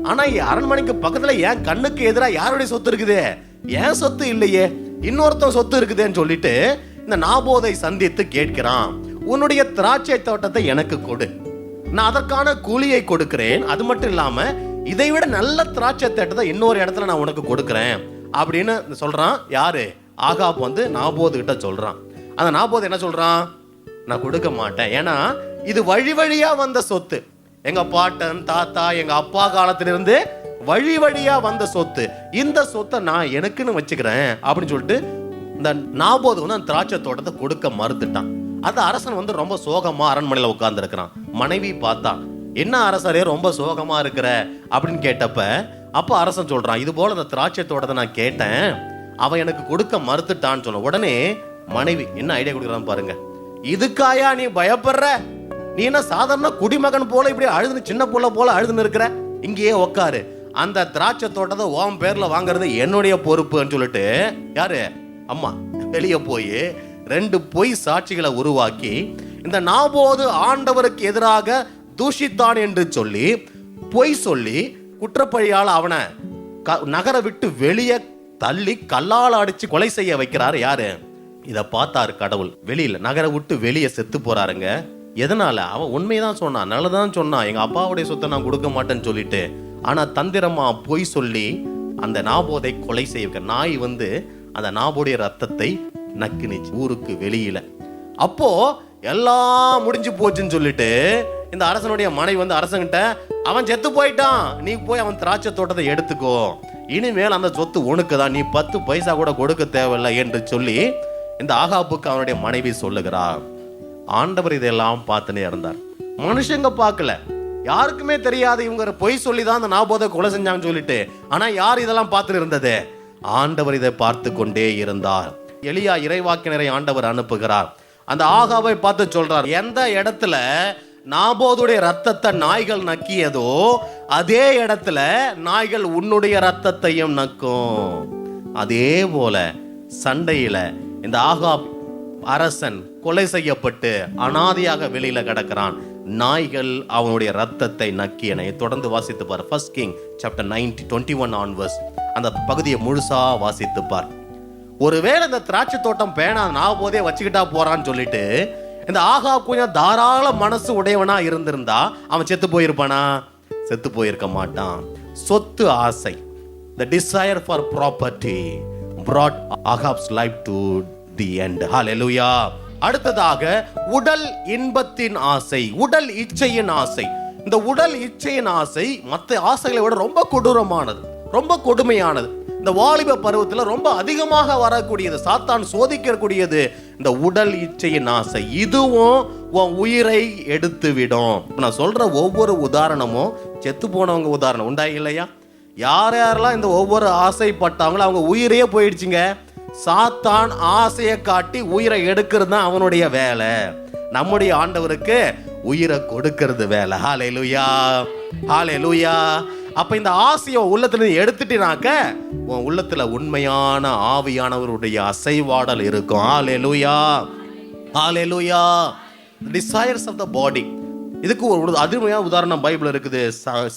ஆனா அரண்மனைக்கு பக்கத்துல என் கண்ணுக்கு எதிராக யாருடைய சொத்து இருக்குது? என் சொத்து இல்லையே, இன்னொருத்தன் சொத்து இருக்குதுன்னு சொல்லிட்டு இந்த நாபோதை சந்தித்து கேட்கிறான், உன்னுடைய திராட்சை தோட்டத்தை எனக்கு கொடு, நான் அதற்கான கூலியை கொடுக்கிறேன். அது மட்டும் இல்லாம இதை விட நல்ல திராட்சை தோட்டத்தை இன்னொரு இடத்துல நான் உனக்கு கொடுக்கிறேன் அப்படின்னு சொல்றான். யாரு? ஆகாப் நாபோது கிட்ட சொல்றான். அந்த நாபோது என்ன சொல்றான்? நான் கொடுக்க மாட்டேன், ஏன்னா இது வழி வழியா வந்த சொத்து. எங்க பாட்டன் தாத்தா எங்க அப்பா காலத்திலிருந்து வழி வழியா வந்த சொத்து. இந்த சொத்தை நான் எனக்குன்னு வச்சுக்கிறேன் அப்படின்னு சொல்லிட்டு இந்த நாபோது அந்த திராட்சை தோட்டத்தை கொடுக்க மறுத்துட்டான். அந்த அரசன் ரொம்ப சோகமா அரண்மனையில உட்கார்ந்து இருக்கிறான். மனைவி பார்த்தா, என்ன அரசரே ரொம்ப சோகமா இருக்கிற அப்படின்னு கேட்டப்ப அப்ப அரசன் சொல்றான், இது போல அந்த திராட்சை தோட்டத்தை நான் கேட்டேன், அவன் எனக்கு கொடுக்க மறுத்துட்டான்னு சொன்ன உடனே மனைவி என்ன ஐடியா கொடுக்குறான்னு பாருங்க. இதுக்காயா நீ பயப்படுற? நீ என்ன சாதாரண குடிமகன் போல இப்படி அழுதுன்னு, சின்ன புள்ள போல அழுதுன்னு இருக்கிற? இங்கேயே உட்காரு, அந்த திராட்சை தோட்டத்தை உன் பேர்ல வாங்குறது என்னுடைய பொறுப்புன்னு சொல்லிட்டு யாரு? அம்மா வெளியே போய் 2 பொய் சாட்சிகளை உருவாக்கி இந்த நாபோது ஆண்டவருக்கு எதிராக தூஷித்தான் என்று சொல்லி பொய் சொல்லி குற்றப்பழியால் அவனை நகர விட்டு வெளியே தள்ளி கல்லால் அடிச்சு கொலை செய்ய வைக்கிறாரு. யாரு? இதை பார்த்தாரு கடவுள். வெளியில நகர விட்டு வெளியே செத்து போறாருங்க. எதனால? அவன் உண்மைதான் சொன்னான், நல்லதான் சொன்னான், எங்க அப்பாவுடைய சொத்தை நான் கொடுக்க மாட்டேன்னு சொல்லிட்டு. ஆனா தந்திரமா பொய் சொல்லி அந்த நாபோதை கொலை செய்ய நாய் அந்த நாபோடைய ரத்தத்தை நக்கினிச்சு ஊருக்கு வெளியில. அப்போ எல்லாம் முடிஞ்சு போச்சுன்னு சொல்லிட்டு இந்த அரசனுடைய மனைவி அரசன்கிட்ட, அவன் செத்து போயிட்டான், நீ போய் அவன் திராட்சை தோட்டத்தை எடுத்துக்கோ, இனிமேல் அந்த சொத்து உனக்கு தான், நீ 10 பைசா கூட கொடுக்க தேவையில்லை என்று சொல்லி இந்த ஆகாப்புக்கு அவனுடைய மனைவி சொல்லுகிறார். ஆண்டவர் இதெல்லாம் பார்த்துனே இருந்தார். மனுஷங்க பார்க்கல, யாருக்குமே தெரியாது இவங்க பொய் சொல்லிதான் அந்த நாபோதை கொலை செஞ்சாங்கன்னு சொல்லிட்டு. ஆனா யார் இதெல்லாம் பார்த்துட்டு இருந்தது? ஆண்டவர் இதை பார்த்து கொண்டே இருந்தார். எலியா இறைவாக்கினரை ஆண்டவர் அனுப்புகிறார். அந்த ஆகாவை பார்த்து சொல்றார், எந்த இடத்துல நாபோதுடைய ரத்தத்தை நாய்கள் நக்கியதோ அதே இடத்துல நாய்கள் உன்னுடைய ரத்தத்தையும் நக்கும். அதே போல சண்டையில இந்த ஆகாப் அரசன் கொலை செய்யப்பட்டு அனாதையாக வெளியில கிடக்கிறான். நாய்கள் அவனுடைய ரத்தத்தை நக்கியனை. தொடர்ந்து வாசித்து பார். 1 King chapter 21 onwards அந்த பகுதியை முழுசா வாசித்து பார். ஒருவேளை இந்த திராட்சை தோட்டம் பேனா நாபோதே வச்சுக்கிட்டா போறான்னு சொல்லிட்டு இந்த ஆகாப் கொஞ்சம் தாராள மனசு உடையவனா இருந்திருந்தா அவன் செத்து போயிருப்பானா? செத்து போயிருக்க மாட்டான். சொத்து ஆசை, the desire for property brought Ahab's life to the end. Hallelujah. அடுத்ததாக உடல் இன்பத்தின் ஆசை, உடல் இச்சையின் ஆசை. இந்த உடல் இச்சையின் ஆசை மற்ற ஆசைகளை விட ரொம்ப கொடூரமானது, ரொம்ப கொடுமையானது. இந்த வாலிப பருவத்தில் ரொம்ப அதிகமாக வரக்கூடியது, சாத்தான் சோதிக்கக்கூடியது இந்த உடல் இச்சையின் ஆசை. இதுவும் உன் உயிரை எடுத்து விடும். நான் சொல்ற ஒவ்வொரு உதாரணமும் செத்து போனவங்க உதாரணம் உண்டா இல்லையா? யார் யாரெல்லாம் இந்த ஒவ்வொரு ஆசைப்பட்டாங்களோ அவங்க உயிரையே போயிடுச்சுங்க. சாத்தான் ஆசையை காட்டி உயிரை எடுக்கிறது தான் அவனுடைய வேலை. நம்முடைய ஆண்டவருக்கு உயிரை கொடுக்கிறது வேலை. ஹல்லேலூயா, ஹல்லேலூயா. அப்ப இந்த ஆசையை உள்ளத்துல எடுத்துட்டினாக்க உன் உள்ளத்துல உண்மையான ஆவியானவருடைய அசைவாடல் இருக்கும். ஹல்லேலூயா, ஹல்லேலூயா. டிசைர்ஸ் ஆஃப் த பாடி. இதுக்கு ஒரு அருமையான உதாரணம் பைபிள் இருக்குது.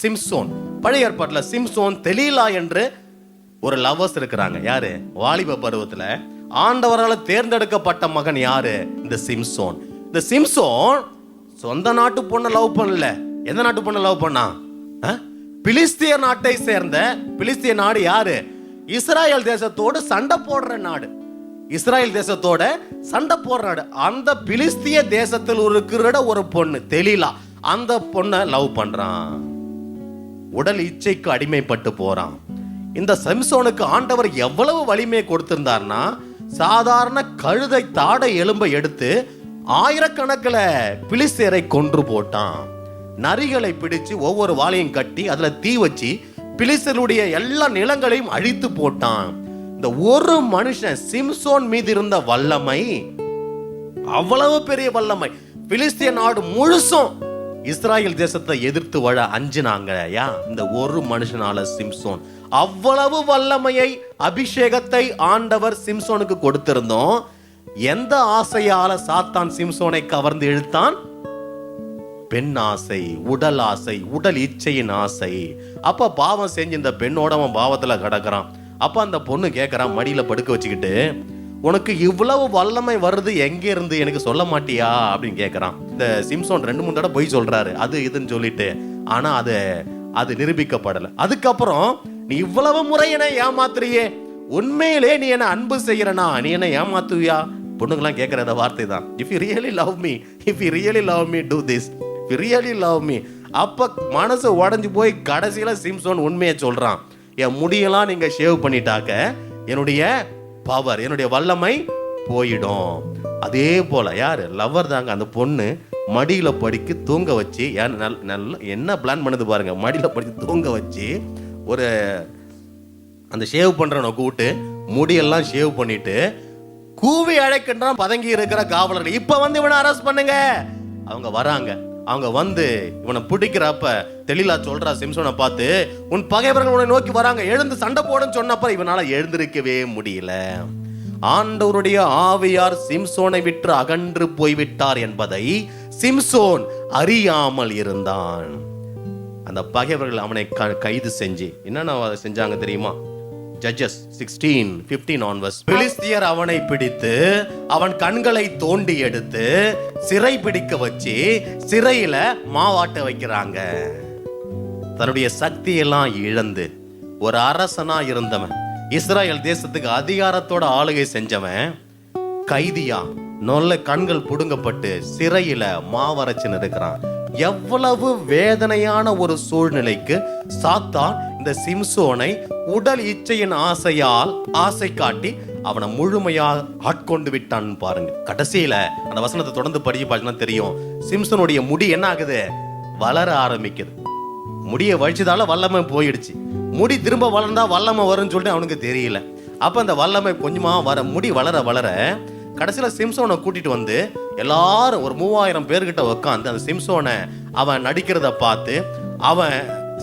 சிம்சோன், பழைய ஏற்பாட்டுல சிம்சோன், தெலீலா என்று ஒரு லவர்ஸ் இருக்கிறாங்க. யாரு? வாலிப பருவத்துல ஆண்டவரால் தேர்ந்தெடுக்கப்பட்ட மகன் யாரு? இந்த சிம்சோன். இந்த சிம்சோன் சொந்த நாட்டு பொண்ணை லவ் பண்ணல. எந்த நாட்டு பொண்ணை லவ் பண்ணா? பிலிஸ்திய நாட்டை சேர்ந்த, பிலிஸ்திய நாடு யாரு? இஸ்ராயல் தேசத்தோடு சண்டை போடுற நாடு. இஸ்ராயல் தேசத்தோட சண்டை போடுற நாடு. அந்த பிலிஸ்திய தேசத்தில் இருக்கிற ஒரு பொண்ணு தெலீலா, அந்த பொண்ணை லவ் பண்றான். உடல் இச்சைக்கு அடிமைப்பட்டு போறான். இந்த சிம்சோனுக்கு ஆண்டவர் எவ்வளவு வலிமை கொடுத்திருந்தார்னா, சாதாரண கழுதை தாடை எலும்பை எடுத்து ஆயிரக்கணக்கில் பிலிஸ்தியரை கொன்று போட்டான். நரிகளை பிடிச்சு ஒவ்வொரு வாளையும் கட்டி அதுல தீ வச்சு பிலிஸ்தியருடைய எல்லா நிலங்களையும் அழித்து போட்டான். இந்த ஒரு மனுஷன் சிம்சோன் மீது இருந்த வல்லமை, அவ்வளவு பெரிய வல்லமை. பிலிஸ்திய நாடு முழுசும் இஸ்ராயல் தேசத்தை எதிர்த்து வாழ அஞ்சினாங்க. இந்த ஒரு மனுஷனால சிம்சோன் அவ்வளவு வல்லமையை, அபிஷேகத்தை ஆண்டவர் சிம்சோனுக்கு கொடுத்திருந்தோம். எந்த ஆசையால சாத்தான் சிம்சோனை கவர்ந்து இழுத்தான்? பெண் ஆசை, உடல் ஆசை, உடல் இச்சையின் ஆசை. அப்ப பாவம் செஞ்சு இந்த பெண்ணோட அவன் பாவத்துல கிடக்குறான். அப்ப அந்த பொண்ணு கேட்கறான், மடியில படுக்க வச்சுக்கிட்டு, உனக்கு இவ்வளவு வல்லமை வருது எங்க இருந்து எனக்கு சொல்ல மாட்டியா அப்படின்னு கேட்கறான். இந்த சிம்சோன் 2-3 தடவை போய் சொல்றாரு, அது இதுன்னு சொல்லிட்டு. ஆனா அது நிரூபிக்கப்படல. அதுக்கப்புறம், நீ இவ்வளவு முறை என்ன ஏமாத்துறியே, உண்மையிலே நீ என்ன அன்பு செய்யறனா, நீ என்ன ஏமாத்துவியா? பொண்ணுங்கெல்லாம் கேட்கற வார்த்தை தான், if you really love me, if you really love me do this, if you really love me. அப்ப மனசு உடஞ்சு போய் கடைசியில சிம்சோன் உண்மையை சொல்றான். என் முடியெல்லாம் நீங்க ஷேவ் பண்ணிட்டாக்க என்னுடைய பவர், என்னுடைய வல்லமை போயிடும். அதே போல யாரு? லவர் தாங்க. அந்த பொண்ணு மடியில படிக்கு தூங்க வச்சு, என்ன பிளான் பண்ணுது பாருங்க, மடியில படிச்சு தூங்க வச்சு ஒரு அந்த ஷேவ் பண்றவனை கூப்பிட்டு முடியெல்லாம் ஷேவ் பண்ணிட்டு கூவி அழைக்கின்றான் பதங்கி இருக்கிற காவலர்கள், இப்ப வந்து இவனை அரெஸ்ட் பண்ணுங்க. அவங்க வராங்க. அவங்க வந்து இவனை பிடிக்கிறப்ப தெலீலா சொல்றா சிம்சோனை பார்த்து, உன் பகைவர்கள் உன்னை நோக்கி வராங்க, எழுந்து சண்டை போடுன்னு சொன்னப்ப இவனால எழுந்திருக்கவே முடியல. ஆண்டவருடைய ஆவியார் சிம்சோனை விட்டு அகன்று போய்விட்டார் என்பதை சிம்சோன் அறியாமல் இருந்தான். அந்த பகைவர்கள் அவனை கைது செஞ்சு என்னென்ன செஞ்சாங்க தெரியுமா? Judges 16:15 onwards. பிலிஸ்தியர் அவனை பிடித்து அவன் கண்களை தோண்டி எடுத்து சிறை பிடிக்க வச்சு சிறையில மாவாட்ட வைக்கிறாங்க. தன்னுடைய சக்தியெல்லாம் இழந்து ஒரு அரசனா இருந்தவன், இஸ்ராயல் தேசத்துக்கு அதிகாரத்தோட ஆளுகை செஞ்சவன், கைதியா நல்ல கண்கள் புடுங்கப்பட்டு சிறையில மாவரைச்சு இருக்கிறான். எவ்வளவு வேதனையான ஒரு சூழ்நிலைக்கு சாத்தான் இந்த சிம்சோனை உடல் இச்சையின் ஆசையால் ஆசை காட்டி அவனை முழுமையாக ஆட்கொண்டு விட்டான் பாருங்க. கடைசியில அந்த வசனத்தை தொடர்ந்து படிச்சு பார்த்தீங்கன்னா தெரியும், சிம்சோனுடைய முடி என்ன ஆகுது? வளர ஆரம்பிக்குது. முடியை வழிச்சதால வல்லமை போயிடுச்சு. முடி திரும்ப வளர்ந்தா வல்லமை வரும்னு சொல்லிட்டு அவனுக்கு தெரியல. அப்ப அந்த வல்லமை கொஞ்சமா முடி வளர வளர கடைசியில சிம்சோனை கூட்டிட்டு வந்து எல்லாரும் ஒரு 3000 பேர்கிட்ட உட்காந்து அந்த சிம்சோனை அவன் நடிக்கிறத பார்த்து, அவன்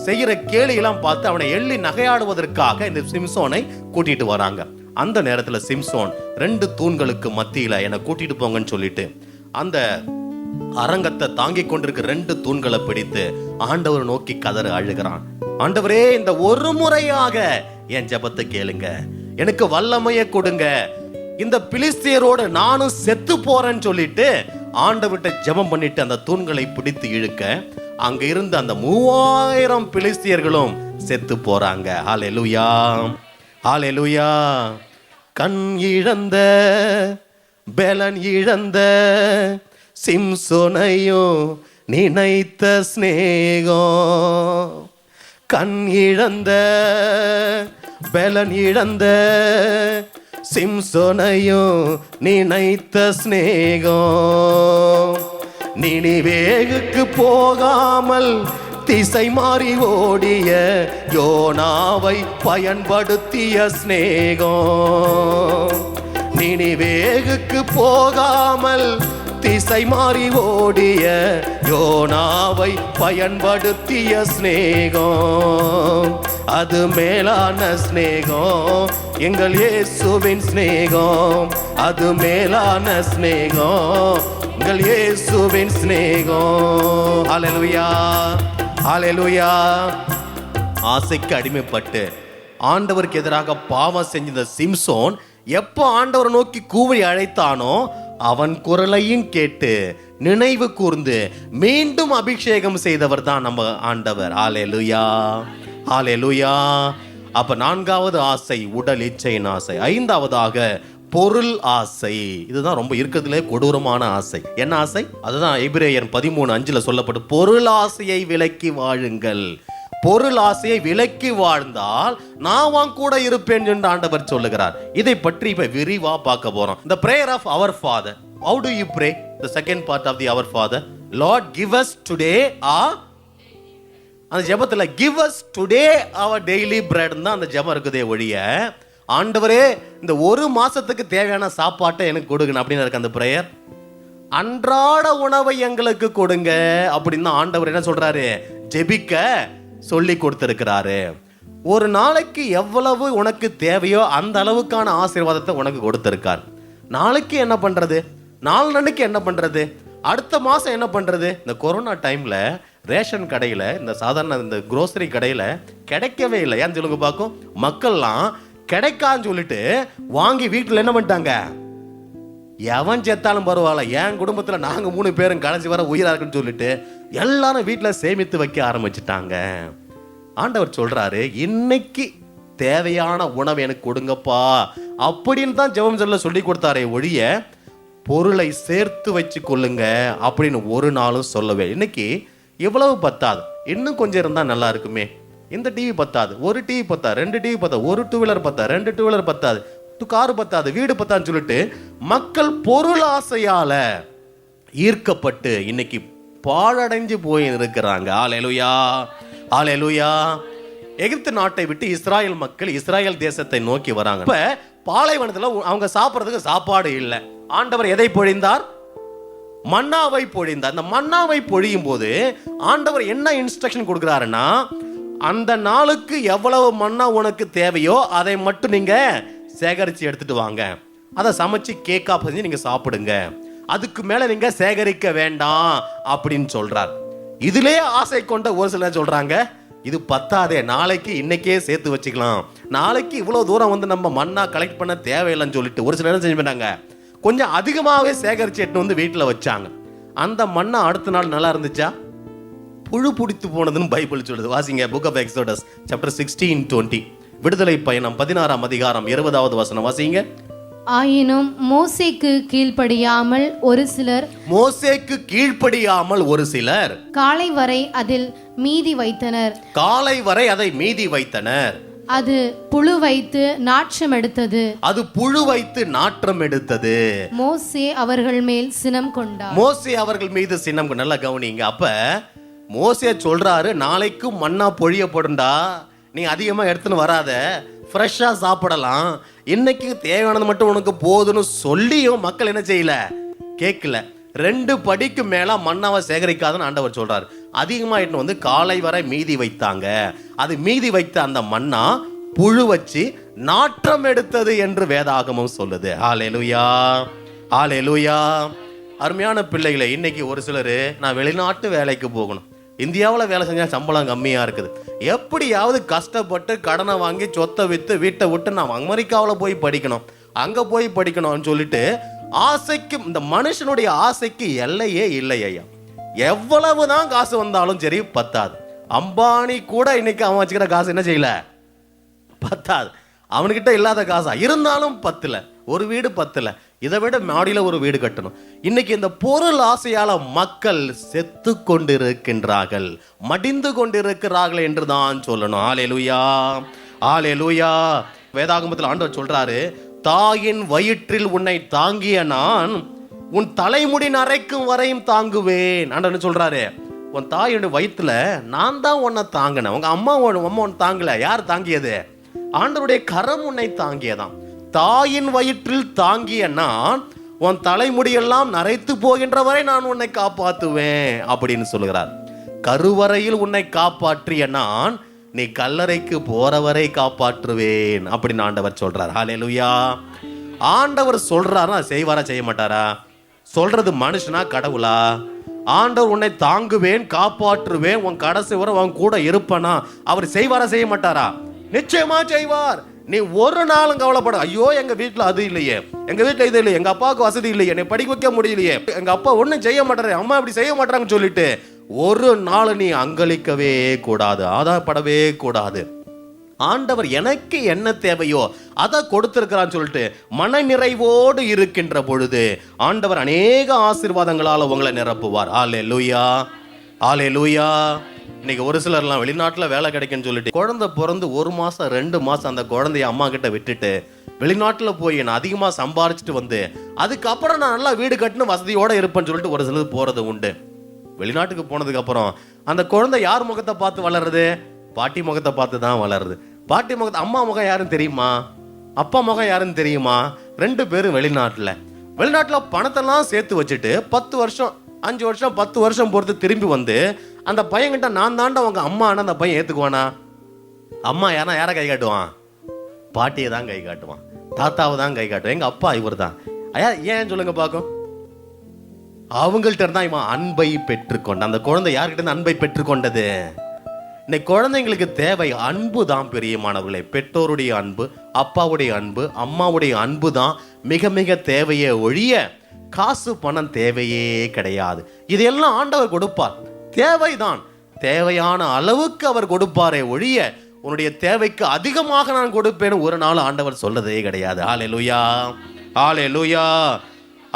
செய்யற கேலியெல்லாம் பார்த்து அவனை எள்ளி நகையாடுவதற்காக இந்த சிம்சோனை கூட்டிட்டு வராங்க. அந்த நேரத்துல சிம்சோன் 2 தூண்களுக்கு மத்தியில என்னை கூட்டிட்டு போங்கன்னு சொல்லிட்டு அந்த அரங்கத்தை தாங்கி கொண்டிருக்க 2 தூண்களை பிடித்து ஆண்டவர் நோக்கி கதற அழுகிறான். ஆண்டவரே, இந்த ஒரு முறையாக என் ஜெபத்தை கேளுங்க, எனக்கு வல்லமையை கொடுங்க, இந்த பிலிஸ்தியரோடு நானும் செத்து போறேன்னு சொல்லிட்டு ஆண்டவர்கிட்ட ஜெபம் பண்ணிட்டு அந்த தூண்களை பிடித்து இழுக்க அங்க இருந்த அந்த 3000 பிலிஸ்தியர்களும் செத்து போறாங்க. ஹல்லேலூயா, ஹல்லேலூயா. கண் இழந்த பலன் இழந்த சிம்சோனையும் நினைத்த ஸ்நேகம், கண் இழந்த பலன் இழந்த சிம்சோனையும் நினைத்த ஸ்நேகம், நினிவேவுக்கு போகாமல் திசை மாறி ஓடிய யோனாவை பயன்படுத்திய ஸ்நேகம், நினிவேவுக்கு போகாமல் திசை மாறி ஓடிய யோனாவை பயன்படுத்திய சிநேகம், அது மேலான சிநேகம். எங்கள் இயேசுவின் சிநேகம், அது மேலான சிநேகம். எங்கள் இயேசுவின் சிநேகம். ஹல்லேலூயா, ஹல்லேலூயா. ஆசைக்கு அடிமைப்பட்டு ஆண்டவருக்கு எதிராக பாவம் செஞ்ச இந்த சிம்சோன் எப்போ ஆண்டவரை நோக்கி கூவி அழைத்தானோ அவன் குரலையும் கேட்டு நினைவு கூர்ந்து மீண்டும் அபிஷேகம் செய்தவர் தான் நம்ம ஆண்டவர். ஹல்லேலூயா, ஹல்லேலூயா. அப்ப நான்காவது ஆசை உடல் இச்சையின் ஆசை. ஐந்தாவதாக பொருள் ஆசை. இதுதான் ரொம்ப இருக்கிறதுலே கொடூரமான ஆசை. என்ன ஆசை? அதுதான் எபிரேயர் 13:5 சொல்லப்பட்டு பொருள் ஆசையை விலக்கி வாழுங்கள். பொருள் ஆசையை விலக்கி வாழ்ந்தால் நான் உன் கூட இருப்பேன் என்று ஆண்டவர் சொல்லுகிறார். இதை பற்றி இப்ப விரிவா பார்க்க போறோம். The prayer of our Father. How do you pray? The second part of the Our Father. Lord, give us today our, அந்த ஜெபத்துல give us today our daily bread தான் அந்த ஜெபம் இருக்குதே ஒழிய ஆண்டவரே இந்த ஒரு மாசத்துக்கு தேவையான சாப்பாட்டை எனக்கு கொடுங்க அப்படின்னு இருக்கு அந்த பிரேயர். அன்றாட உணவை எங்களுக்கு கொடுங்க அப்படின்னு தான் ஆண்டவர் என்ன சொல்றாரு, ஜெபிக்க சொல்லி கொடுத்திருக்கிறாரு. ஒரு நாளைக்கு எவ்வளவு உனக்கு தேவையோ அந்த அளவுக்கான ஆசீர்வாதத்தை உனக்கு கொடுத்திருக்கார். நாளைக்கு என்ன பண்றது, நாளன்னைக்கு என்ன பண்றது, அடுத்த மாசம் என்ன பண்றது? இந்த கொரோனா டைம்ல ரேஷன் கடையில, இந்த சாதாரண இந்த குரோசரி கடையில கிடைக்கவே இல்லை. ஏன்னு சொல்லுங்க பார்க்கும். மக்கள்லாம் கிடைக்கான்னு சொல்லிட்டு வாங்கி வீட்டில் என்ன பண்ணிட்டாங்க, எவன் செத்தாலும் பரவாயில்ல, என் குடும்பத்தில் நாங்கள் 3 பேரும் கடைசி வர உயிரா இருக்குன்னு சொல்லிட்டு எல்லாரும் வீட்டில் சேமித்து வைக்க ஆரம்பிச்சிட்டாங்க. ஆண்டவர் சொல்றாரு, இன்னைக்கு தேவையான உணவு எனக்கு கொடுங்கப்பா அப்படின்னு தான் ஜெபம் சொல்ல சொல்லி கொடுத்தாரே ஒழிய பொருளை சேர்த்து வச்சு கொள்ளுங்க அப்படின்னு ஒரு நாளும் சொல்லவே. இன்னைக்கு இவ்வளவு பத்தாது, இன்னும் கொஞ்சம் இருந்தா நல்லா இருக்குமே. இந்த டிவி பத்தாது, ஒரு டிவி பத்தாது, 2 டிவி பத்தாது, ஒரு 2 வீலர் பத்தாது, 2 2 வீலர் பத்தாது, காரு பத்தாது, வீடு பத்தாதுன்னு சொல்லிட்டு மக்கள் பொருள் ஆசையால ஈர்க்கப்பட்டு இன்னைக்கு பாழடைஞ்சு போய் இருக்கிறாங்க. ஹல்லேலூயா, ஹல்லேலூயா. எகிப்து நாட்டை விட்டு இஸ்ராயல் மக்கள் இஸ்ராயல் தேசத்தை நோக்கி வராங்க. இப்ப பாலைவனத்துல அவங்க சாப்பிட்றதுக்கு சாப்பாடு இல்லை. ஆண்டவர் எதை பொழிந்தார்? மன்னாவை பொழிந்தார். அந்த மன்னாவை பொழியும் போது ஆண்டவர் என்ன இன்ஸ்ட்ரக்ஷன் கொடுக்கிறாருன்னா, அந்த நாளுக்கு எவ்வளவு மன்னா உனக்கு தேவையோ அதை மட்டும் நீங்க சேகரித்து எடுத்துட்டு வாங்க, அதை சமைச்சு கேக்கா செஞ்சு நீங்க சாப்பிடுங்க, அதுக்கு மேல நீங்க சேகரிக்க வேண்டாம் அப்படின்னு சொல்றார். இதுலே ஆசை கொண்ட ஒரு சிலர் சொல்றாங்க, இது பத்தாதே, நாளைக்கு இன்னைக்கே சேர்த்து வச்சுக்கலாம், நாளைக்கு இவ்வளவு தூரம் வந்து நம்ம மண்ணா கலெக்ட் பண்ண தேவையில்லைன்னு சொல்லிட்டு ஒரு சிலர் செஞ்சு பண்ணாங்க, கொஞ்சம் அதிகமாகவே சேகரிச்சு எடுத்து வந்து வீட்டில் வச்சாங்க. அந்த மண்ணா அடுத்த நாள் நல்லா இருந்துச்சா? புழு பிடித்து போனதுன்னு பைபிள் சொல்லுது. வாசிங்க புக் ஆஃப் எக்ஸோடஸ் சாப்டர் 16:20. விடுதலை பயணம் 16ஆம் அதிகாரம் 20வது வசனம் வாசிங்க. ஆயினும் மோசேக்கு கீழ்ப்படியாமல் ஒரு சிலர் காலை வரை அதில் மீதி வைத்தனர். காலை வரை அதை மீதி வைத்தனர். அது புழு வைத்து நாற்றம் எடுத்தது. மோசே அவர்கள் மேல் சினம் கொண்டார். மோசே அவர்கள் மீது சினம். நல்லா கவனிங்க. அப்ப மோசே சொல்றாரு, நாளைக்கு மன்னா பொழியப்படும்டா, நீ அதிகமா எடுத்துன்னு வராத, ஃப்ரெஷ்ஷா சாப்பிடலாம், இன்னைக்கு தேவையானது மட்டும் உனக்கு போதுன்னு சொல்லியும் மக்கள் என்ன செய்யல, கேட்கல. 2 படிக்கு மேல மன்னாவை சேகரிக்காதுன்னு ஆண்டவர் சொல்றாரு. அதிகமா எடுத்து வந்து காலை வரை மீதி வைத்தாங்க. அது மீதி வைத்த அந்த மன்னா புழு வச்சு நாற்றம் எடுத்தது என்று வேதாகமம் சொல்லுது. ஹல்லேலூயா, ஹல்லேலூயா. அருமையான பிள்ளைகளை, இன்னைக்கு ஒரு சிலர் நான் வெளிநாட்டு வேலைக்கு போகணும், இந்தியாவில் வேலை செஞ்சால் சம்பளம் கம்மியாக இருக்குது, எப்படியாவது கஷ்டப்பட்டு கடனை வாங்கி சொத்தை விற்று வீட்டை விட்டு நான் அமெரிக்காவில் போய் படிக்கணும், அங்கே போய் படிக்கணும்னு சொல்லிட்டு ஆசைக்கு, இந்த மனுஷனுடைய ஆசைக்கு எல்லையே இல்லை ஐயா. எவ்வளவுதான் காசு வந்தாலும் சரி பத்தாது. அம்பானி கூட இன்னைக்கு அவன் வச்சுக்கிற காசு என்ன செய்யல, பத்தாது. அவனுக்கிட்ட இல்லாத காசா இருந்தாலும் பத்தல, ஒரு வீடு பத்தல, இதை விட மாடியில ஒரு வீடு கட்டணும். இன்னைக்கு இந்த பொருள் ஆசையால மக்கள் செத்து கொண்டிருக்கின்றார்கள், மடிந்து கொண்டிருக்கிறார்கள் என்று தான் சொல்லணும். ஹல்லேலூயா, ஹல்லேலூயா. வேதாகமத்தில் ஆண்டவர் சொல்றாரு, தாயின் வயிற்றில் உன்னை தாங்கிய நான் உன் தலைமுடி நரைக்கும் வரையும் தாங்குவேன். ஆண்டவர் சொல்றாரு, உன் தாயோட வயிற்றுல நான் தான் உன்னை தாங்கினேன், உங்க அம்மா உன்னை தாங்கல. யார் தாங்கியது? ஆண்டவருடைய கரம் உன்னை தாங்கியதான். தாயின் வயிற்றில் தாங்கிய நான் உன் தலைமுடியெல்லாம் நரைத்து போகின்ற வரை நான் உன்னை காப்பாற்றுவேன் அப்படின்னு சொல்லுகிறார். கருவறையில் உன்னை காப்பாற்றிய நான் நீ கல்லறைக்கு போறவரை காப்பாற்றுவேன் அப்படின்னு ஆண்டவர் சொல்றார். ஹல்லேலூயா. ஆண்டவர் சொல்றாரா, செய்வாரா செய்ய மாட்டாரா? சொல்றது மனுஷனா கடவுளா? ஆண்டவர் உன்னை தாங்குவேன், காப்பாற்றுவேன், உன் கடைசி வரை உன் கூட இருப்பனா, அவர் செய்வாரா செய்ய மாட்டாரா? நிச்சயமா செய்வார். நீ ஒரு நாளும் கவலைப்பட, ஐயோ எங்க வீட்டுல அது இல்லையே, எங்க வீட்டுல இது இல்லையே, எங்க அப்பாவுக்கு வசதி இல்லையே, என்னை படிக்க வைக்க முடியலையே, எங்க அப்பா ஒன்னும் செய்ய மாட்டாரு, அம்மா இப்படி செய்ய மாட்டாங்கன்னு சொல்லிட்டு ஒரு நாள் நீ அங்கலிக்கவே கூடாது, ஆதாயப்படவே கூடாது. ஆண்டவர் எனக்கு என்ன தேவையோ அதை கொடுத்திருக்கிறான்னு சொல்லிட்டு மன நிறைவோடு இருக்கின்ற பொழுது ஆண்டவர் அநேக ஆசீர்வாதங்களால உங்களை நிரப்புவார். ஹல்லேலூயா, ஹல்லேலூயா. இன்னைக்கு ஒரு சிலர்லாம் வெளிநாட்டில் வேலை கிடைக்குன்னு சொல்லிட்டு குழந்தை பிறந்து 1 மாசம் 2 மாசம் அந்த குழந்தைய அம்மா கிட்ட விட்டுட்டு வெளிநாட்டில் போய் நான் அதிகமாக சம்பாரிச்சுட்டு வந்து அதுக்கப்புறம் நான் நல்லா வீடு கட்டின வசதியோட இருப்பேன்னு சொல்லிட்டு ஒரு சிலர் போறது உண்டு. வெளிநாட்டுக்கு போனதுக்கு அப்புறம் அந்த குழந்தை யார் முகத்தை பார்த்து வளருது? பாட்டி முகத்தை பார்த்து தான் வளருது. பாட்டி முகத்தை, அம்மா முகம் யாருன்னு தெரியுமா? அப்பா முகம் யாருன்னு தெரியுமா? 2 பேரும் வெளிநாட்டில் பணத்தெல்லாம் சேர்த்து வச்சுட்டு 10 வருஷம் 5 வருஷம் 10 வருஷம் பொறுத்து திரும்பி வந்து அந்த பையன்கிட்ட நான் தாண்டா உங்க அம்மானா அந்த பையன் ஏத்துக்குவானா? அம்மா யாரை கை காட்டுவான்? பாட்டியை தான் கை காட்டுவான், தாத்தாவை தான் கை காட்டுவான். எங்க அப்பா இவர் தான். ஏன் சொல்லுங்க பார்க்கும். அவங்கள்ட்ட இருந்தா இவன் அன்பை பெற்றுக்கொண்ட. அந்த குழந்தை யார்கிட்ட இருந்து அன்பை பெற்றுக்கொண்டது? இன்னைக்கு குழந்தைங்களுக்கு தேவை அன்பு தான் பிரியமானவர்களே. பெற்றோருடைய அன்பு, அப்பாவுடைய அன்பு, அம்மாவுடைய அன்பு தான் மிக மிக தேவையே ஒழிய காசு பணம் தேவையே கிடையாது. இதெல்லாம் ஆண்டவர் கொடுப்பார், தேவைதான், தேவையான அளவுக்கு அவர் கொடுப்பாரே ஒழிய உன்னுடைய தேவைக்கு அதிகமாக நான் கொடுப்பேன்னு ஒரு நாள் ஆண்டவர் சொல்லதே கிடையாது. ஹல்லேலூயா, ஹல்லேலூயா.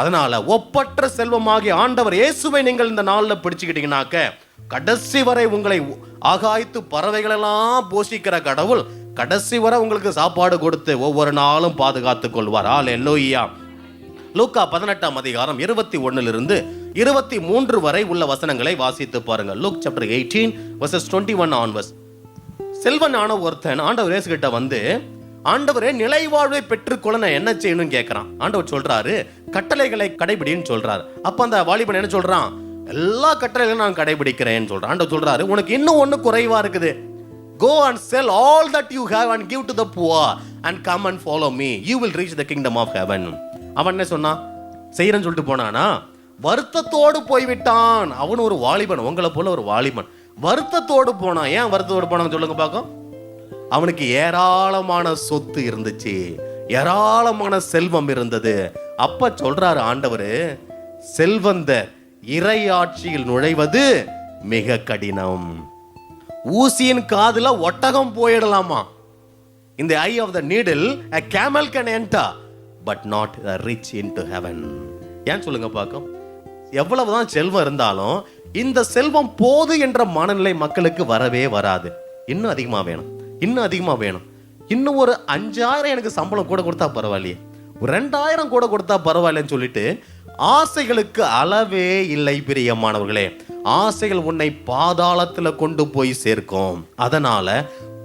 அதனால ஒப்பற்ற செல்வமாகிய ஆண்டவர் இயேசுவை நீங்கள் இந்த நாளில் பிடிச்சுக்கிட்டீங்கன்னாக்க கடைசி வரை உங்களை ஆகாய்த்து பறவைகளெல்லாம் போஷிக்கிற கடவுள் கடைசி வரை உங்களுக்கு சாப்பாடு கொடுத்து ஒவ்வொரு நாளும் பாதுகாத்துக் கொள்வார். ஹல்லேலூயா. லூக்கா 18ஆம் அதிகாரம் 21 23 வரை உள்ள வசனங்களை வாசித்து பாருங்க. Look chapter 18 verses 21 onwards. செல்வனான ஒருத்தன் ஆண்டவர் இயேசு கிட்ட வந்து, ஆண்டவரே நிலைவாழ்வை பெற்றுக்கொள்ள நான் என்ன செய்யணும்னு கேட்கிறான். ஆண்டவர் சொல்றாரு, கட்டளைகளை கடைபிடின்னு சொல்றாரு. அப்ப அந்த வாலிபன் என்ன சொல்றான்? எல்லா கட்டளைகளும் நான் கடைபிடிக்கிறேன்னு சொல்றான். ஆண்டவர் சொல்றாரு, உனக்கு இன்னும் ஒண்ணு குறைவா இருக்குது. Go and sell all that you have and give to the poor and come and follow me. You will reach the kingdom of heaven. அவன் என்ன சொன்னான்? செய்யறேன்னு சொல்லிட்டு போனானா? வருத்தத்தோடு போய்விட்டான். அவன் ஒரு வாலிபன், உங்களை போல ஒரு வாலிபன். வருத்தத்தோடு போனான். ஏன் வருத்தத்தோடு போனான்னு சொல்லுங்க பார்க்கும். அவனுக்கு ஏராளமான சொத்து இருந்துச்சு, ஏராளமான செல்வம் இருந்தது. அப்ப சொல்றாரு ஆண்டவரு, செல்வந்தர் இறையாட்சியில் நுழைவது மிக கடினம். ஊசியின் காதுல ஒட்டகம் போயிடலாமா? In the eye of the needle a camel can enter but not the rich into heaven. ஏன் சொல்லுங்க பார்க்கும். எவ்வளவுதான் செல்வம் இருந்தாலும் இந்த செல்வம் போது என்ற மனநிலை மக்களுக்கு வரவே வராது. இன்னும் அதிகமா வேணும், இன்னும் அதிகமா வேணும், இன்னும் ஒரு 5000 எனக்கு சம்பளம் கூட கொடுத்தா பரவாயில்லையே, ஒரு 2000 கூட கொடுத்தா பரவாயில்லன்னு சொல்லிட்டு ஆசைகளுக்கு அளவே இல்லை பிரியமானவர்களே. ஆசைகள் உன்னை பாதாளத்துல கொண்டு போய் சேர்க்கும். அதனால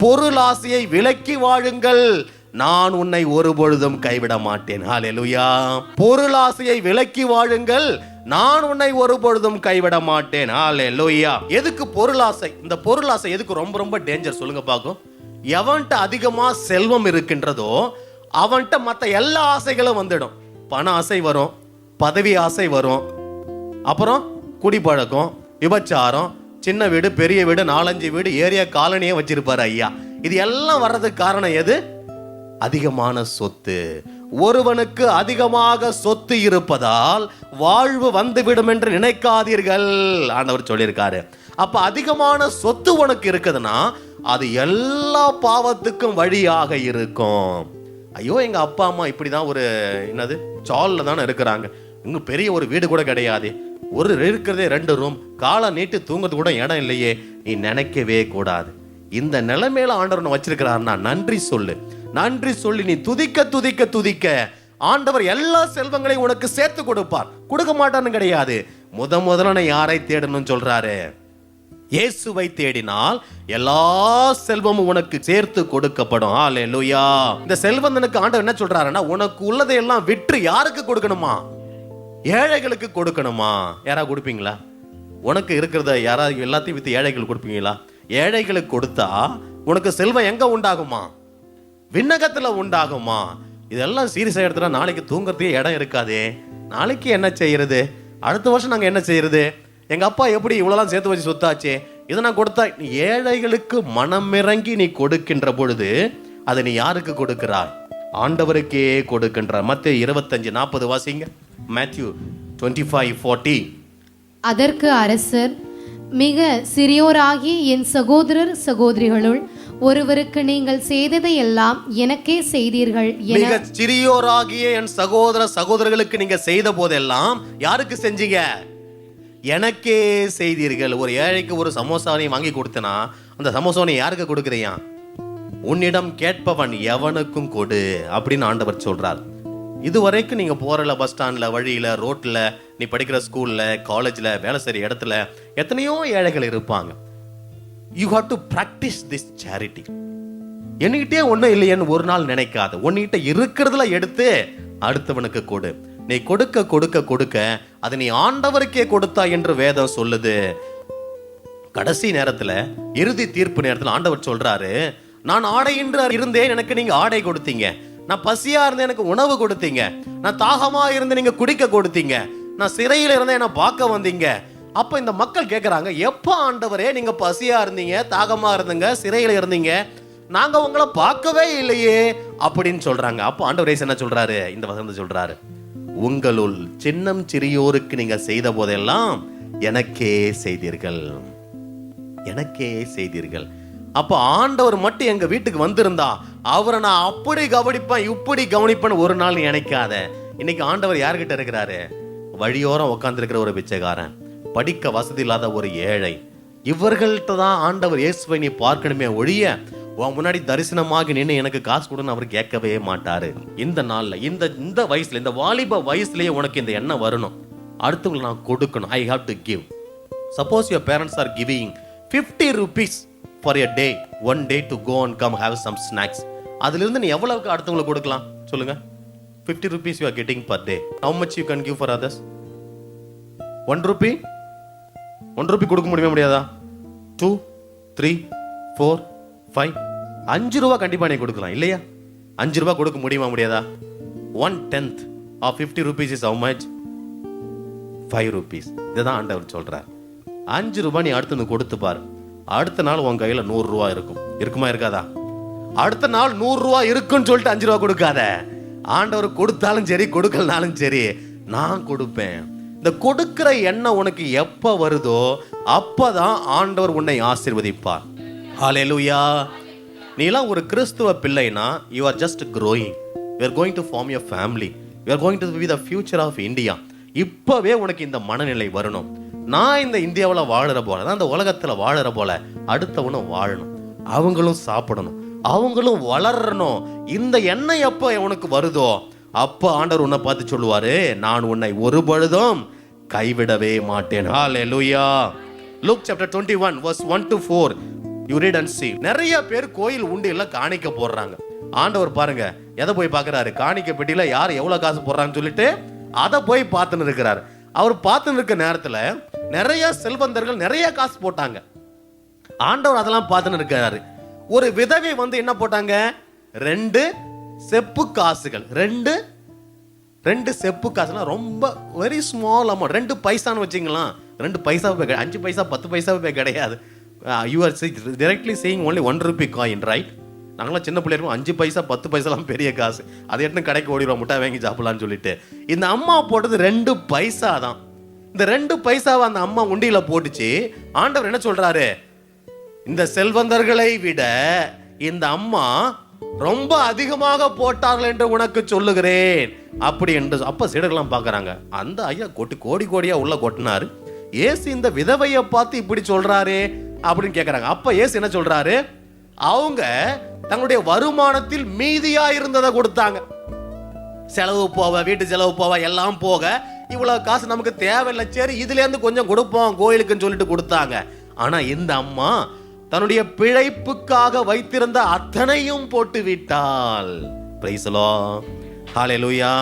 பொருளாசையை விலக்கி வாழுங்கள், நான் உன்னை ஒருபொழுதும் கைவிட மாட்டேன். ஹல்லேலூயா. பொருளாசையை விலக்கி வாழுங்கள், நான் உன்னை ஒருபொழுதும் கைவிட மாட்டேன். ஹல்லேலூயா. எதுக்கு பொருளாசை? இந்த பொருளாசை எதுக்கு ரொம்ப ரொம்ப டேஞ்சர் சொல்லுங்க பாக்கும். எவன்கிட்ட அதிகமா செல்வம் இருக்கின்றதோ அவன்கிட்ட மற்ற எல்லா ஆசைகளும் வந்துடும். பண ஆசை வரும், பதவி ஆசை வரும், அப்புறம் குடிப்பழக்கம், விபச்சாரம், சின்ன வீடு பெரிய வீடு 4-5 வீடு ஏரியா காலனியே வச்சிருப்பாரு ஐயா. இது எல்லாம் வர்றதுக்கு காரணம் எது? அதிகமான சொத்து. ஒருவனுக்கு அதிகமாக சொத்து இருப்பதால் வாழ்வு வந்துவிடும் என்று நினைக்காதீர்கள், ஆண்டவர் சொல்லியிருக்காரு. அப்ப அதிகமான சொத்து உனக்கு இருக்குதுன்னா அது எல்லா பாவத்துக்கும் வழியாக இருக்கும். ஐயோ எங்க அப்பா அம்மா இப்படிதான் ஒரு என்னது சால்ல தானே இருக்கிறாங்க, இன்னும் பெரிய ஒரு வீடு கூட கிடையாது, ஒரு இருக்கிறதே 2 ரூம், காலை நீட்டு தூங்கிறது கூட இடம் இல்லையே, நீ நினைக்கவே கூடாது. இந்த நிலைமையில ஆண்டவர் வச்சிருக்கிறாருன்னா நன்றி சொல்லு. நன்றி சொல்லி நீ துதிக்க துதிக்க துதிக்க ஆண்டவர் எல்லா செல்வங்களையும் உனக்கு சேர்த்து கொடுப்பார். கொடுக்க மாட்டான்னு கிடையாது. முதல்ல யாரை தேடணும்னு சொல்றாரு? இயேசுவை தேடினால் எல்லா செல்வமும் உனக்கு சேர்த்து கொடுக்கப்படும். ஹல்லேலூயா. இந்த செல்வந்தனுக்கு ஆண்டவர் என்ன சொல்றாருன்னா, உனக்கு உள்ளதை எல்லாம் விற்று யாருக்கு கொடுக்கணுமா? ஏழைகளுக்கு கொடுக்கணுமா? யாராவது கொடுப்பீங்களா? உனக்கு இருக்கிறத யாராவது எல்லாத்தையும் வித்து ஏழைகளுக்கு கொடுப்பீங்களா? ஏழைகளுக்கு கொடுத்தா உனக்கு செல்வம் எங்க உண்டாகுமா? விண்ணகத்துல உண்டாகுமா? இதெல்லாம் சீரியஸா எடுத்துட்டா நாளைக்கு தூங்குறதுக்கே இடம் இருக்காதே. நாளைக்கு என்ன செய்யறது? அடுத்த வருஷம் நாங்க என்ன செய்யறது? எங்க அப்பா எப்படி இவ்வளவுலாம் சேர்த்து வச்சு சொத்தாச்சே, இதை நான் கொடுத்தா. நீ ஏழைகளுக்கு மனமிறங்கி நீ கொடுக்கின்ற பொழுது அதை நீ யாருக்கு கொடுக்கிறாய்? ஆண்டவருக்கே கொடுக்கின்ற. மத்தேயு 25:40 வாசிங்க. மேத்யூ 25:40. அதற்கு அரசர், மிக சிறியோராகி என் சகோதரர் சகோதரிகளுள் ஒருவருக்கு நீங்கள் செய்ததை எல்லாம் எனக்கே செய்தீர்கள். மிக சிறியோராகிய என் சகோதர சகோதரர்களுக்கு நீங்க செய்த போதெல்லாம் யாருக்கு செஞ்சீங்க? எனக்கே செய்தீர்கள். ஒரு ஏழைக்கு ஒரு சமோசாவை வாங்கி கொடுத்தனா அந்த சமோசாவை யாருக்கு கொடுக்குறியா? உன்னிடம் கேட்பவன் எவனுக்கும் கொடு அப்படின்னு ஆண்டவர் சொல்றார். இதுவரைக்கும் நீங்க போறல, பஸ் ஸ்டாண்ட்ல, வழியில, ரோட்ல, நீ படிக்கிற ஸ்கூல்ல, காலேஜ்ல, வேலை செய்யற இடத்துல எத்தனையோ ஏழைகள் இருப்பாங்க. You have to practise this charity. என்கிட்டே ஒன்றும் இல்லையேன்னு ஒரு நாள் நினைக்காது. உன்கிட்ட இருக்கிறதுல எடுத்து அடுத்தவனுக்கு கொடு. நீ கொடுக்க கொடுக்க கொடுக்க அது நீ ஆண்டவருக்கே கொடுத்தா என்று வேதம் சொல்லுது. கடைசி நேரத்துல, இறுதி தீர்ப்பு நேரத்துல ஆண்டவர் சொல்றாரு, நான் ஆடையின்றி இருந்தேன், எனக்கு நீங்க ஆடை கொடுத்தீங்க. நான் பசியா இருந்தேன், எனக்கு உணவு கொடுத்தீங்க. நான் தாகமா இருந்து நீங்க குடிக்க கொடுத்தீங்க. நான் சிறையில இருந்தேன், என்ன பார்க்க வந்தீங்க. அப்ப இந்த மக்கள் கேட்கறாங்க, எப்ப ஆண்டவரே நீங்க பசியா இருந்தீங்க, தாகமா இருந்தீங்க, சிறையில இருந்தீங்க, நாங்க உங்களை பார்க்கவே இல்லையே அப்படின்னு சொல்றாங்க. அப்போ ஆண்டவர் என்ன சொல்றாரு? இந்த வசனத்தை சொல்றாரு, உங்களுள் சின்னம் சிறியோருக்கு நீங்க செய்த போதெல்லாம் எனக்கே செய்தீர்கள், எனக்கே செய்தீர்கள். அப்ப ஆண்டவர் மட்டும் எங்க வீட்டுக்கு வந்திருந்தா அவரை நான் அப்படி கவனிப்பேன், இப்படி கவனிப்பேன்னு ஒரு நாள் நினைக்காத. இன்னைக்கு ஆண்டவர் யார்கிட்ட இருக்கிறாரு? வழியோரம் உட்கார்ந்து இருக்கிற ஒரு பிச்சைக்காரன், படிக்க வசதி இல்லாத ஒரு ஏழை, இவர்கள்ட்ட தான் ஆண்டவர் இயேசுவை நீ பார்க்கணுமே ஒழிய உன் முன்னாடி தரிசனமாக நின்று எனக்கு காசு கொடுன்னு அவர் கேட்கவே மாட்டாரு. இந்த நாள்ல, இந்த வயசுல, இந்த வாலிப வயசுலயே உனக்கு இந்த எண்ணம் வரணும், அடுத்தவங்களுக்கு நான் கொடுக்கணும். I have to give. Suppose your parents are giving 50 rupees for a day, one day to go and come have some snacks. அதுல இருந்து நீ எவ்வளவுக்கு அடுத்தவங்களுக்கு கொடுக்கலாம் சொல்லுங்க? 50 rupees you are getting per day. How much you can give for others? 1 rupee? 1 rupee கொடுக்க முடியாதா? 2, 3, 4, 5, 5 ரூபா கண்டிப்பா நீ கொடுக்கலாம் இல்லையா? 5 ரூபா கொடுக்க முடியாதா? 1/10 of 50 rupees is how much? 5 rupees. இதுதான் ஆண்டவர் சொல்றார். 5 ரூபாய் நீ அடுத்து கொடுத்து பாரு. அடுத்த நாள் உன் கையில 100 ரூபா இருக்கும். இருக்குமா இருக்காதா? அடுத்த நாள் 100 ரூபா இருக்குன்னு சொல்லிட்டு 5 ரூபா கொடுக்காத. ஆண்டவர் கொடுத்தாலும் சரி, கொடுக்கலனாலும் சரி, நான் கொடுப்பேன். இந்த கொடுக்கிற எண்ணம் உனக்கு எப்ப வருதோ அப்பதான் ஆண்டவர் உன்னை ஆசீர்வதிப்பார். ஹல்லேலூயா. நீலாம் ஒரு கிறிஸ்துவ பிள்ளைனா, you are just growing. You are going to form your family. You are going to be the future of India. இப்பவே உனக்கு இந்த மனநிலை வரணும். நான் இந்த இந்தியாவில் வாழற போல தான் இந்த உலகத்தில் வாழற போல அடுத்தவனும் வாழணும், அவங்களும் சாப்பிடணும், அவங்களும் வளரணும். இந்த எண்ணம் எப்போ உனக்கு வருதோ அப்போ ஆண்டவர் உன்னை பார்த்து சொல்லுவாரு, நான் உன்னை ஒரு பொழுதும் கைவிடவே மாட்டேன். ஹல்லேலூயா. Luke chapter 21 verse 1 to 4. You read and see. நிறைய பேர் கோயில் உண்டியல்ல காணிக்க போடுறாங்க. ஆண்டவர் பாருங்க எதை போய் பார்க்கறாரு? காணிக்க பெட்டியில யார் எவ்வளவு காசு போடுறாங்கன்னு சொல்லிட்டு அதை போய் பார்த்துன்னு இருக்கிறார். அவர் பார்த்துன்னு இருக்க நேரத்துல நிறைய செல்வந்தர்கள் நிறைய காசு போட்டாங்க. ஆண்டவர் அதெல்லாம் பார்த்துன்னு இருக்கிறாரு. ஒரு விதவை என்ன போட்டாங்க? 2 செப்பு காசுகள். 2 செப்பு காசுலாம் ரொம்ப வெரி ஸ்மால் அமௌண்ட். 2 பைசான்னு வச்சுக்கலாம். 2 பைசா 5 பைசா 10 பைசாவே கிடையாது. You are directly saying only 1 rupee coin, right? நாங்களாம் சின்ன பிள்ளை இருக்கும், 5 பைசா 10 பைசாலாம் பெரிய காசு. அதை எடுத்து கடைக்கு ஓடிடுவோம் முட்டை வாங்கி சாப்பிடலான்னு சொல்லிட்டு. இந்த அம்மா போட்டது 2 பைசா தான். இந்த 2 பைசாவை அந்த அம்மா உண்டியில போட்டுச்சு. ஆண்டவர் என்ன சொல்றாரு? இந்த செல்வந்தர்களை விட இந்த அம்மா ரொம்ப அதிகமாக போட்டார்கள் என்று உனக்கு சொல்லுகிறேன் அப்படி என்று. அப்ப சீடர்கள்லாம் பார்க்கறாங்க, அந்த ஐயா கோடி கோடியா உள்ள கொட்டினாரு, ஏசு இந்த விதவையை பார்த்து இப்படி சொல்றாரு அப்படின்னு கேட்கறாங்க. அப்ப ஏசு என்ன சொல்றாரு? அவங்க தங்களுடைய வருமானத்தில் மீதியா இருந்ததை கொடுத்தாங்க. செலவு போவ, வீட்டு செலவு போவ, எல்லாம் போக இவ்வளவு காசு நமக்கு தேவையில்லை, சரி இதுல இருந்து கொஞ்சம் கொடுப்போம் கோயிலுக்குன்னு சொல்லிட்டு கொடுத்தாங்க. ஆனா இந்த அம்மா தன்னுடைய பிழைப்புக்காக வைத்திருந்த அத்தனையும் போட்டு விட்டாள். Praise the Lord. ஹல்லேலூயா.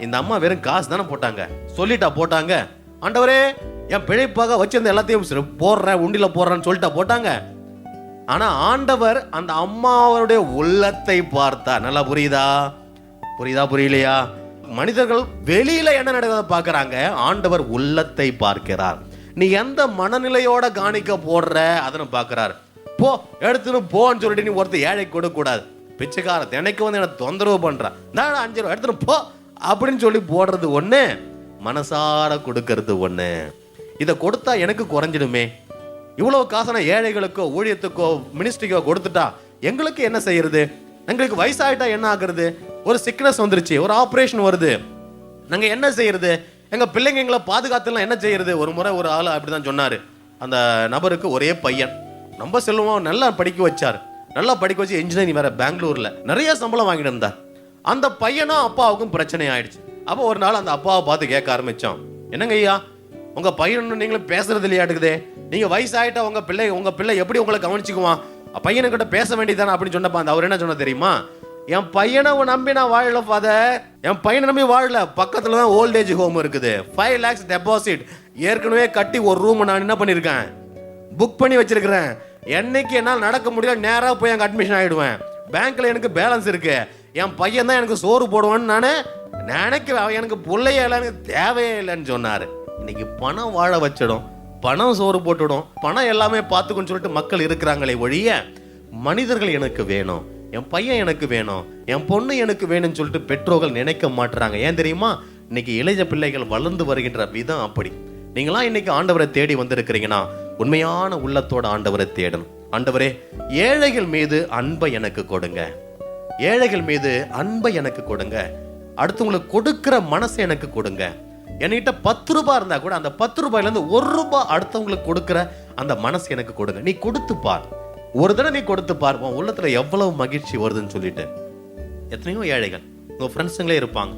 இந்த அம்மா வெறும் காசு தானே போட்டாங்க, சொல்லிட்டா போட்டாங்க, ஆண்டவரே என் பிழைப்பாக வச்சிருந்த எல்லாத்தையும் போடுறேன் உண்டில போடுறேன்னு சொல்லிட்டா போட்டாங்க. ஆனா ஆண்டவர் அந்த அம்மாவுடைய உள்ளத்தை பார்த்தார். நல்லா புரியுதா? புரியலையா? மனிதர்கள் வெளியில என்ன நடக்கிறத பார்க்கறாங்க, ஆண்டவர் உள்ளத்தை பார்க்கிறார். நீ எந்த மனநிலையோட காணிக்க போடுற அதனை பார்க்கிறார். போ எடுத்துன்னு போன்னு சொல்லிட்டு நீ ஒருத்தர் ஏழை கொடுக்க கூடாது. பிச்சைக்கார தினைக்கு வந்து எனக்கு தொந்தரவு பண்றான், நான் 5 ரூபா எடுத்துன்னு போ அப்படின்னு சொல்லி போடுறது ஒண்ணு, மனசார கொடுக்கறது ஒண்ணு. இதை கொடுத்தா எனக்கு குறைஞ்சிடுமே, இவ்வளவு காசன ஏழைகளுக்கோ ஊழியத்துக்கோ மினிஸ்ட்ரிக்கோ கொடுத்துட்டா எங்களுக்கு என்ன செய்யறது? எங்களுக்கு வயசாயிட்டா என்ன ஆகுறது? ஒரு சிக்னஸ் வந்துருச்சு, ஒரு ஆப்ரேஷன் வருது, நாங்க என்ன செய்யறது? எங்க பிள்ளைங்க எங்களை பாதுகாத்துலாம் என்ன செய்யறது? ஒரு முறை ஒரு ஆள் அப்படிதான் சொன்னாரு. அந்த நபருக்கு ஒரே பையன், ரொம்ப செல்வம், நல்லா படிக்க வச்சார், நல்லா படிக்க வச்சு இன்ஜினியரிங் வேற பெங்களூர்ல நிறைய சம்பளம் வாங்கிட்டு இருந்தார். அந்த பையனும் அப்பாவுக்கும் பிரச்சனை ஆயிடுச்சு. அப்போ ஒரு நாள் அந்த அப்பாவை பார்த்து கேட்க ஆரம்பிச்சோம், என்னங்க ஐயா உங்க பையன் நீங்களும் பேசுறது இல்லையாட்டுக்குதே, நீங்க வயசாயிட்டா உங்க பிள்ளை எப்படி உங்களை கவனிச்சுக்குவான், பையனுக்கிட்ட பேச வேண்டியதானே அப்படின்னு சொன்னப்ப அந்த அவர் என்ன சொன்ன தெரியுமா? என் பையனை நம்பி நான் வாழல ஃபாதர், என் பையனை நம்பி வாழல, பக்கத்துல தான் ஓல்டேஜ் ஹோம் இருக்குது, 5 lakhs டெபாசிட் ஏற்கனவே கட்டி ஒரு ரூம் நான் என்ன பண்ணிருக்கேன், புக் பண்ணி வச்சிருக்கிறேன். என்னைக்கு என்னால் நடக்க முடியல நேரா போய் அங்கே அட்மிஷன் ஆயிடுவேன், பேங்க்ல எனக்கு பேலன்ஸ் இருக்கு, என் பையன் தான் எனக்கு சோறு போடுவான்னு நானு நினைக்கிறேன், எனக்கு பிள்ளைய எனக்கு தேவையே இல்லைன்னு சொன்னாரு. இன்னைக்கு பணம் வாழ வச்சிடும், பணம் சோறு போட்டுடும், பணம் எல்லாமே பார்த்துக்குன்னு சொல்லிட்டு மக்கள் இருக்கிறாங்களே ஒழிய மனிதர்கள் எனக்கு வேணும், என் பையன் எனக்கு வேணும், என் பொண்ணு எனக்கு வேணும்னு சொல்லிட்டு பெற்றோர்கள் நினைக்க மாட்டுறாங்க. ஏன் தெரியுமா? இன்னைக்கு இளைய பிள்ளைகள் வளர்ந்து வருகின்ற விதம் அப்படி. நீங்களாம் இன்னைக்கு ஆண்டவரை தேடி வந்திருக்கிறீங்கன்னா உண்மையான உள்ளத்தோட ஆண்டவரை தேடணும். ஆண்டவரே ஏழைகள் மீது அன்பை எனக்கு கொடுங்க, ஏழைகள் மீது அன்பை எனக்கு கொடுங்க, அடுத்தவங்களுக்கு கொடுக்கிற மனசை எனக்கு கொடுங்க. என்கிட்ட 10 ரூபாய் இருந்தா கூட அந்த 10 ரூபாயில இருந்து 1 ரூபாய் அடுத்தவங்களுக்கு கொடுக்கிற அந்த மனசு எனக்கு கொடுங்க. நீ கொடுத்து பார், ஒரு தடவை நீ கொடுத்து பார், உன் உள்ளத்துல எவ்வளவு மகிழ்ச்சி வருதுன்னு சொல்லிட்டு. எத்தனையோ ஏழைகள் உங்க ஃப்ரெண்ட்ஸுங்களே இருப்பாங்க,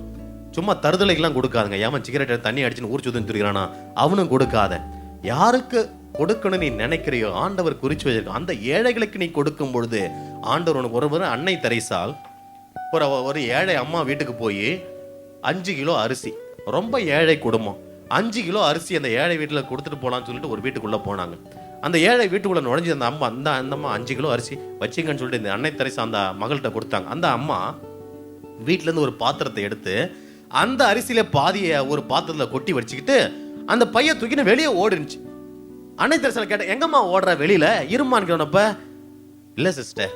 சும்மா தருதலைக்கெல்லாம் கொடுக்காதுங்க, ஏமா சிகரெட் தண்ணி அடிச்சுன்னு ஊர் சுத்தம் துரிக்கிறானா அவனும் கொடுக்காத. யாருக்கு கொடுக்கணும் நீ நினைக்கிறியோ ஆண்டவர் குறிச்சு வச்சிருக்க அந்த ஏழைகளுக்கு நீ கொடுக்கும் பொழுது ஆண்டவர் உனக்கு ஒரு அன்னை தெரேசால் ஒரு ஏழை அம்மா வீட்டுக்கு போய் 5 கிலோ அரிசி, ரொம்ப ஏழை குடும்பம், 5 கிலோ அரிசி அந்த ஏழை வீட்டில் கொடுத்துட்டு போலான்னு சொல்லிட்டு ஒரு வீட்டுக்குள்ள போனாங்க. அந்த ஏழை வீட்டுக்குள்ள நுழைஞ்சி அந்த அம்மா அந்த அம்மா 5 கிலோ அரிசி வச்சிங்கன்னு சொல்லிட்டு இந்த அன்னை தெரேசா அந்த மகள்கிட்ட கொடுத்தாங்க. அந்த அம்மா வீட்டுல இருந்து ஒரு பாத்திரத்தை எடுத்து அந்த அரிசியில பாதியை ஒரு பாத்திரத்துல கொட்டி வச்சுக்கிட்டு அந்த பைய தூக்கின்னு வெளியே ஓடிச்சு. அன்னை தெரேசா கேட்ட, எங்கம்மா ஓடுற வெளியில இருமான்னு கேட்டப்ப, இல்ல சிஸ்டர்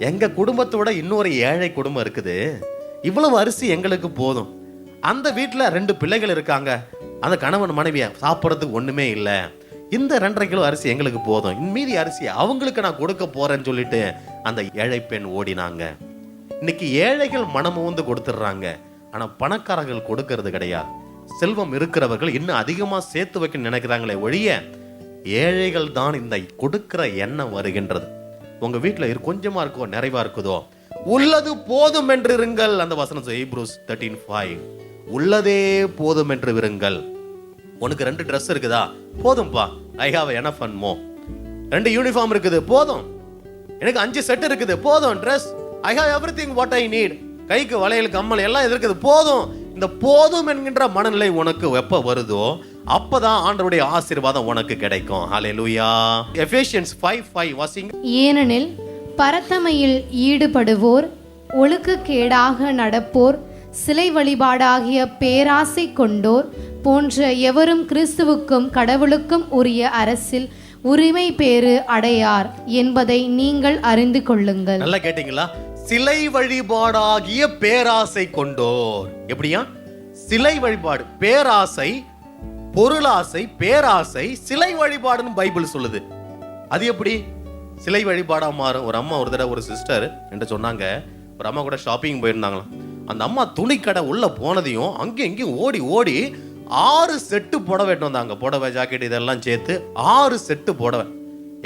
எங்க குடும்பத்தோட இன்னொரு ஏழை குடும்பம் இருக்குது, இவ்வளவு அரிசி எங்களுக்கு போதும், அந்த வீட்டுல 2 பிள்ளைகள் இருக்காங்க, அந்த கணவன் மனைவிய சாப்பிட்றதுக்கு ஒண்ணுமே இல்லை, இந்த 2.5 கிலோ அரிசி எங்களுக்கு போதும், மீதி அரிசி அவங்களுக்கு நான் கொடுக்க போறேன்னு சொல்லிட்டு அந்த ஏழை பெண் ஓடினாங்க. இன்னைக்கு ஏழைகள் மனமும் வந்து கொடுத்துடுறாங்க, ஆனா பணக்காரர்கள் கொடுக்கறது கிடையாது. செல்வம் இருக்கிறவர்கள் இன்னும் அதிகமா சேர்த்து வைக்க நினைக்கிறாங்களே ஒழிய ஏழைகள் தான் இந்த கொடுக்கிற எண்ணம் வருகின்றது. உங்க வீட்டுல கொஞ்சமா இருக்கோ நிறைவா இருக்குதோ உள்ளது போதும் என்று இருங்கள். அந்த வசனம் ஹீப்ரூஸ் 13:5, உள்ளதே போதும் என்று இருங்கள். உனக்கு 2 ட்ரெஸ் இருக்குதா, போதும்பா, I have enough and more. 2 uniform இருக்குது, போதும், எனக்கு 5 செட் இருக்குது, போதும், dress, I have everything what I need, கைக்கு வளையல் கம்மல் எல்லாம் இருக்குது, போதும். இந்த போதும் என்கின்ற மனநிலை உனக்கு எப்ப வருதோ அப்பதான் ஆண்டவருடைய ஆசீர்வாதம் உனக்கு கிடைக்கும். ஹல்லேலூயா. எபேசியன்ஸ் 5:5 வாசிங்க. ஏனெனில் பரத்தமையில் ஈடுபடுவோர், ஒழுக்கக்கேடாக நடப்போர், சிலை வழிபாடாகிய பேராசை கொண்டோர் போன்ற எவரும் கிறிஸ்துவுக்கும் கடவுளுக்கும் உரிய அரசில் உரிமை பேறு அடையார் என்பதை நீங்கள் அறிந்து கொள்ளுங்கள். நல்லா கேட்டீங்களா? சிலை வழிபாடாகிய பேராசை கொண்டோர். எப்படியா? சிலை வழிபாடு, பேராசை, பொருளாசை, பேராசை, சிலை வழிபாடுன்னு பைபிள் சொல்லுது. அது எப்படி சிலை வழிபாடா மாறும்? ஒரு அம்மா ஒரு தடவை ஒரு சிஸ்டர் என்கிட்ட சொன்னாங்க, ஒரு அம்மா கூட ஷாப்பிங் போயிருந்தாங்களாம். அந்த அம்மா துணி கடை உள்ள போனதையும் அங்கேயும் இங்கேயும் ஓடி ஓடி 6 செட்டு புடவை வெட்டு வந்தாங்க. புடவை, ஜாக்கெட் இதெல்லாம் சேர்த்து 6 செட்டு புடவை.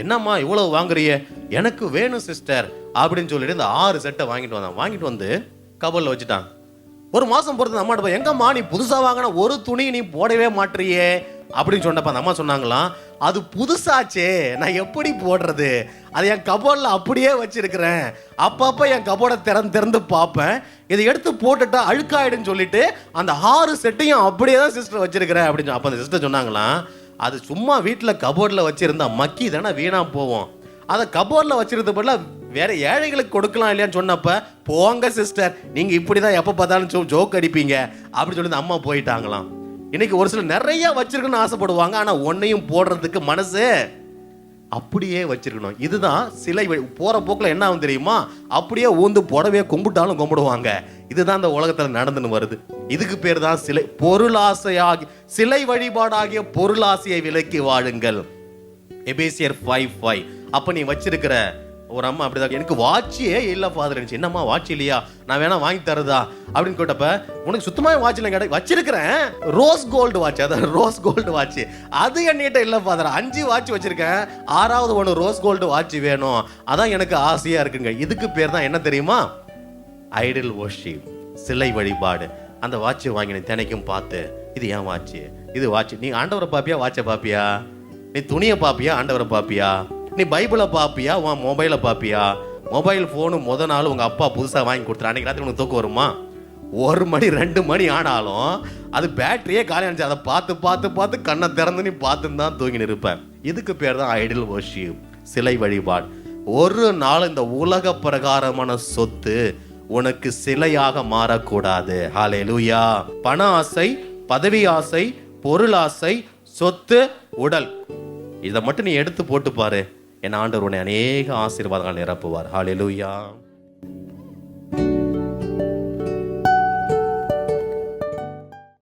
என்னம்மா இவ்வளவு வாங்குறிய? எனக்கு வேணும் சிஸ்டர் அப்படின்னு சொல்லிட்டு இந்த 6 செட்டை வாங்கிட்டு வந்தாங்க. வாங்கிட்டு வந்து கபல்ல வச்சுட்டாங்க. ஒரு மாசம் பொறுத்து அம்மாட்ட, எங்கம்மா நீ புதுசா வாங்கின ஒரு துணி நீ போடவே மாட்டியே அப்படின்னு சொன்னப்ப அந்த அம்மா சொன்னாங்களாம், அது புதுசாச்சே, நான் எப்படி போடுறது? அது என் கபோர்டில் அப்படியே வச்சிருக்கிறேன். அப்பப்போ என் கபோர்டை திறந்து பார்ப்பேன். இதை எடுத்து போட்டுட்டா அழுக்காயிடுன்னு சொல்லிட்டு அந்த 6 செட்டையும் அப்படியே தான் சிஸ்டர் வச்சிருக்கிறேன் அப்படின்னு. அப்போ அந்த சிஸ்டர் சொன்னாங்களாம், அது சும்மா வீட்டில் கபோர்டில் வச்சிருந்தா மக்கி தானே வீணாக போவோம். அதை கபோர்டில் வச்சிருந்த பதிலாக வேற ஏழைகளுக்கு கொடுக்கலாம் இல்லையான்னு சொன்னப்ப, போங்க சிஸ்டர், நீங்க இப்படிதான் எப்போ பார்த்தாலும் ஜோக் அடிப்பீங்க அப்படின்னு சொல்லி அம்மா போயிட்டாங்களாம். இன்னைக்கு ஒரு சிலர் நிறைய வச்சிருக்கணும்னு ஆசைப்படுவாங்க, ஆனா ஒன்னையும் போடுறதுக்கு மனசு அப்படியே வச்சிருக்கணும். இதுதான் சிலை. போற போக்குல என்ன ஆகும் தெரியுமா? அப்படியே ஊந்து புடவைய கும்பிட்டாலும் கும்பிடுவாங்க. இதுதான் இந்த உலகத்துல நடந்துன்னு வருது. இதுக்கு பேர் தான் சிலை. பொருளாசையாகி சிலை வழிபாடாகிய பொருளாசையை விலக்கி வாழுங்கள். எபேசியர் 5:5. அப்ப நீ வச்சிருக்கிற ஒரு அம்மா அப்படிதான், எனக்கு வாட்சியே இல்லை ஃபாதர். என்னம்மா வாட்சி இல்லையா, நான் வேணா வாங்கி தரதா அப்படின்னு கேட்டப்ப, உனக்கு சுத்தமாக வாட்ச் இல்லை கிடையாது, வச்சிருக்கிறேன் ரோஸ் கோல்டு வாட்ச், அதான் ரோஸ் கோல்டு வாட்ச், அது என்கிட்ட இல்லை ஃபாதர். 5 வாட்ச் வச்சிருக்கேன், 6வது ஒன்று ரோஸ் கோல்டு வாட்ச் வேணும், அதான் எனக்கு ஆசையா இருக்குங்க. இதுக்கு பேர் தான் என்ன தெரியுமா? ஐடல் வர்ஷிப், சிலை வழிபாடு. அந்த வாட்சை வாங்கின தினைக்கும் பார்த்து, இது ஏன் வாட்ச், இது வாட்ச். நீ ஆண்டவரை பாப்பியா, வாட்சை பாப்பியா? நீ துணியை பாப்பியா, ஆண்டவரை பாப்பியா? நீ பைபிளை பாப்பியா, உன் மொபைலை பாப்பியா? மொபைல் ஃபோனு நாள் உங்கள் அப்பா புதுசாக வாங்கி கொடுத்துரு, அன்றைக்கி ராத்திரி உனக்கு தூக்கம் வருமா? 1 மணி 2 மணி ஆனாலும் அது பேட்டரியே காலி ஆனிச்சு. அதை பார்த்து கண்ணை திறந்து நீ பார்த்துன்னு தான் தூங்கின்னு இருப்பேன். இதுக்கு பேர் தான் ஐடல் வர்ஷிப், சிலை வழிபாடு. ஒரு நாள் இந்த உலக பிரகாரமான சொத்து உனக்கு சிலையாக மாறக்கூடாது. ஹல்லேலூயா. பண ஆசை, பதவி ஆசை, பொருள் ஆசை, சொத்து, உடல், இதை மட்டும் நீ எடுத்து போட்டு பாரு, என் ஆண்டவர் உன்னை அநேக ஆசீர்வாதங்கள் நிரப்புவார். ஹல்லேலூயா.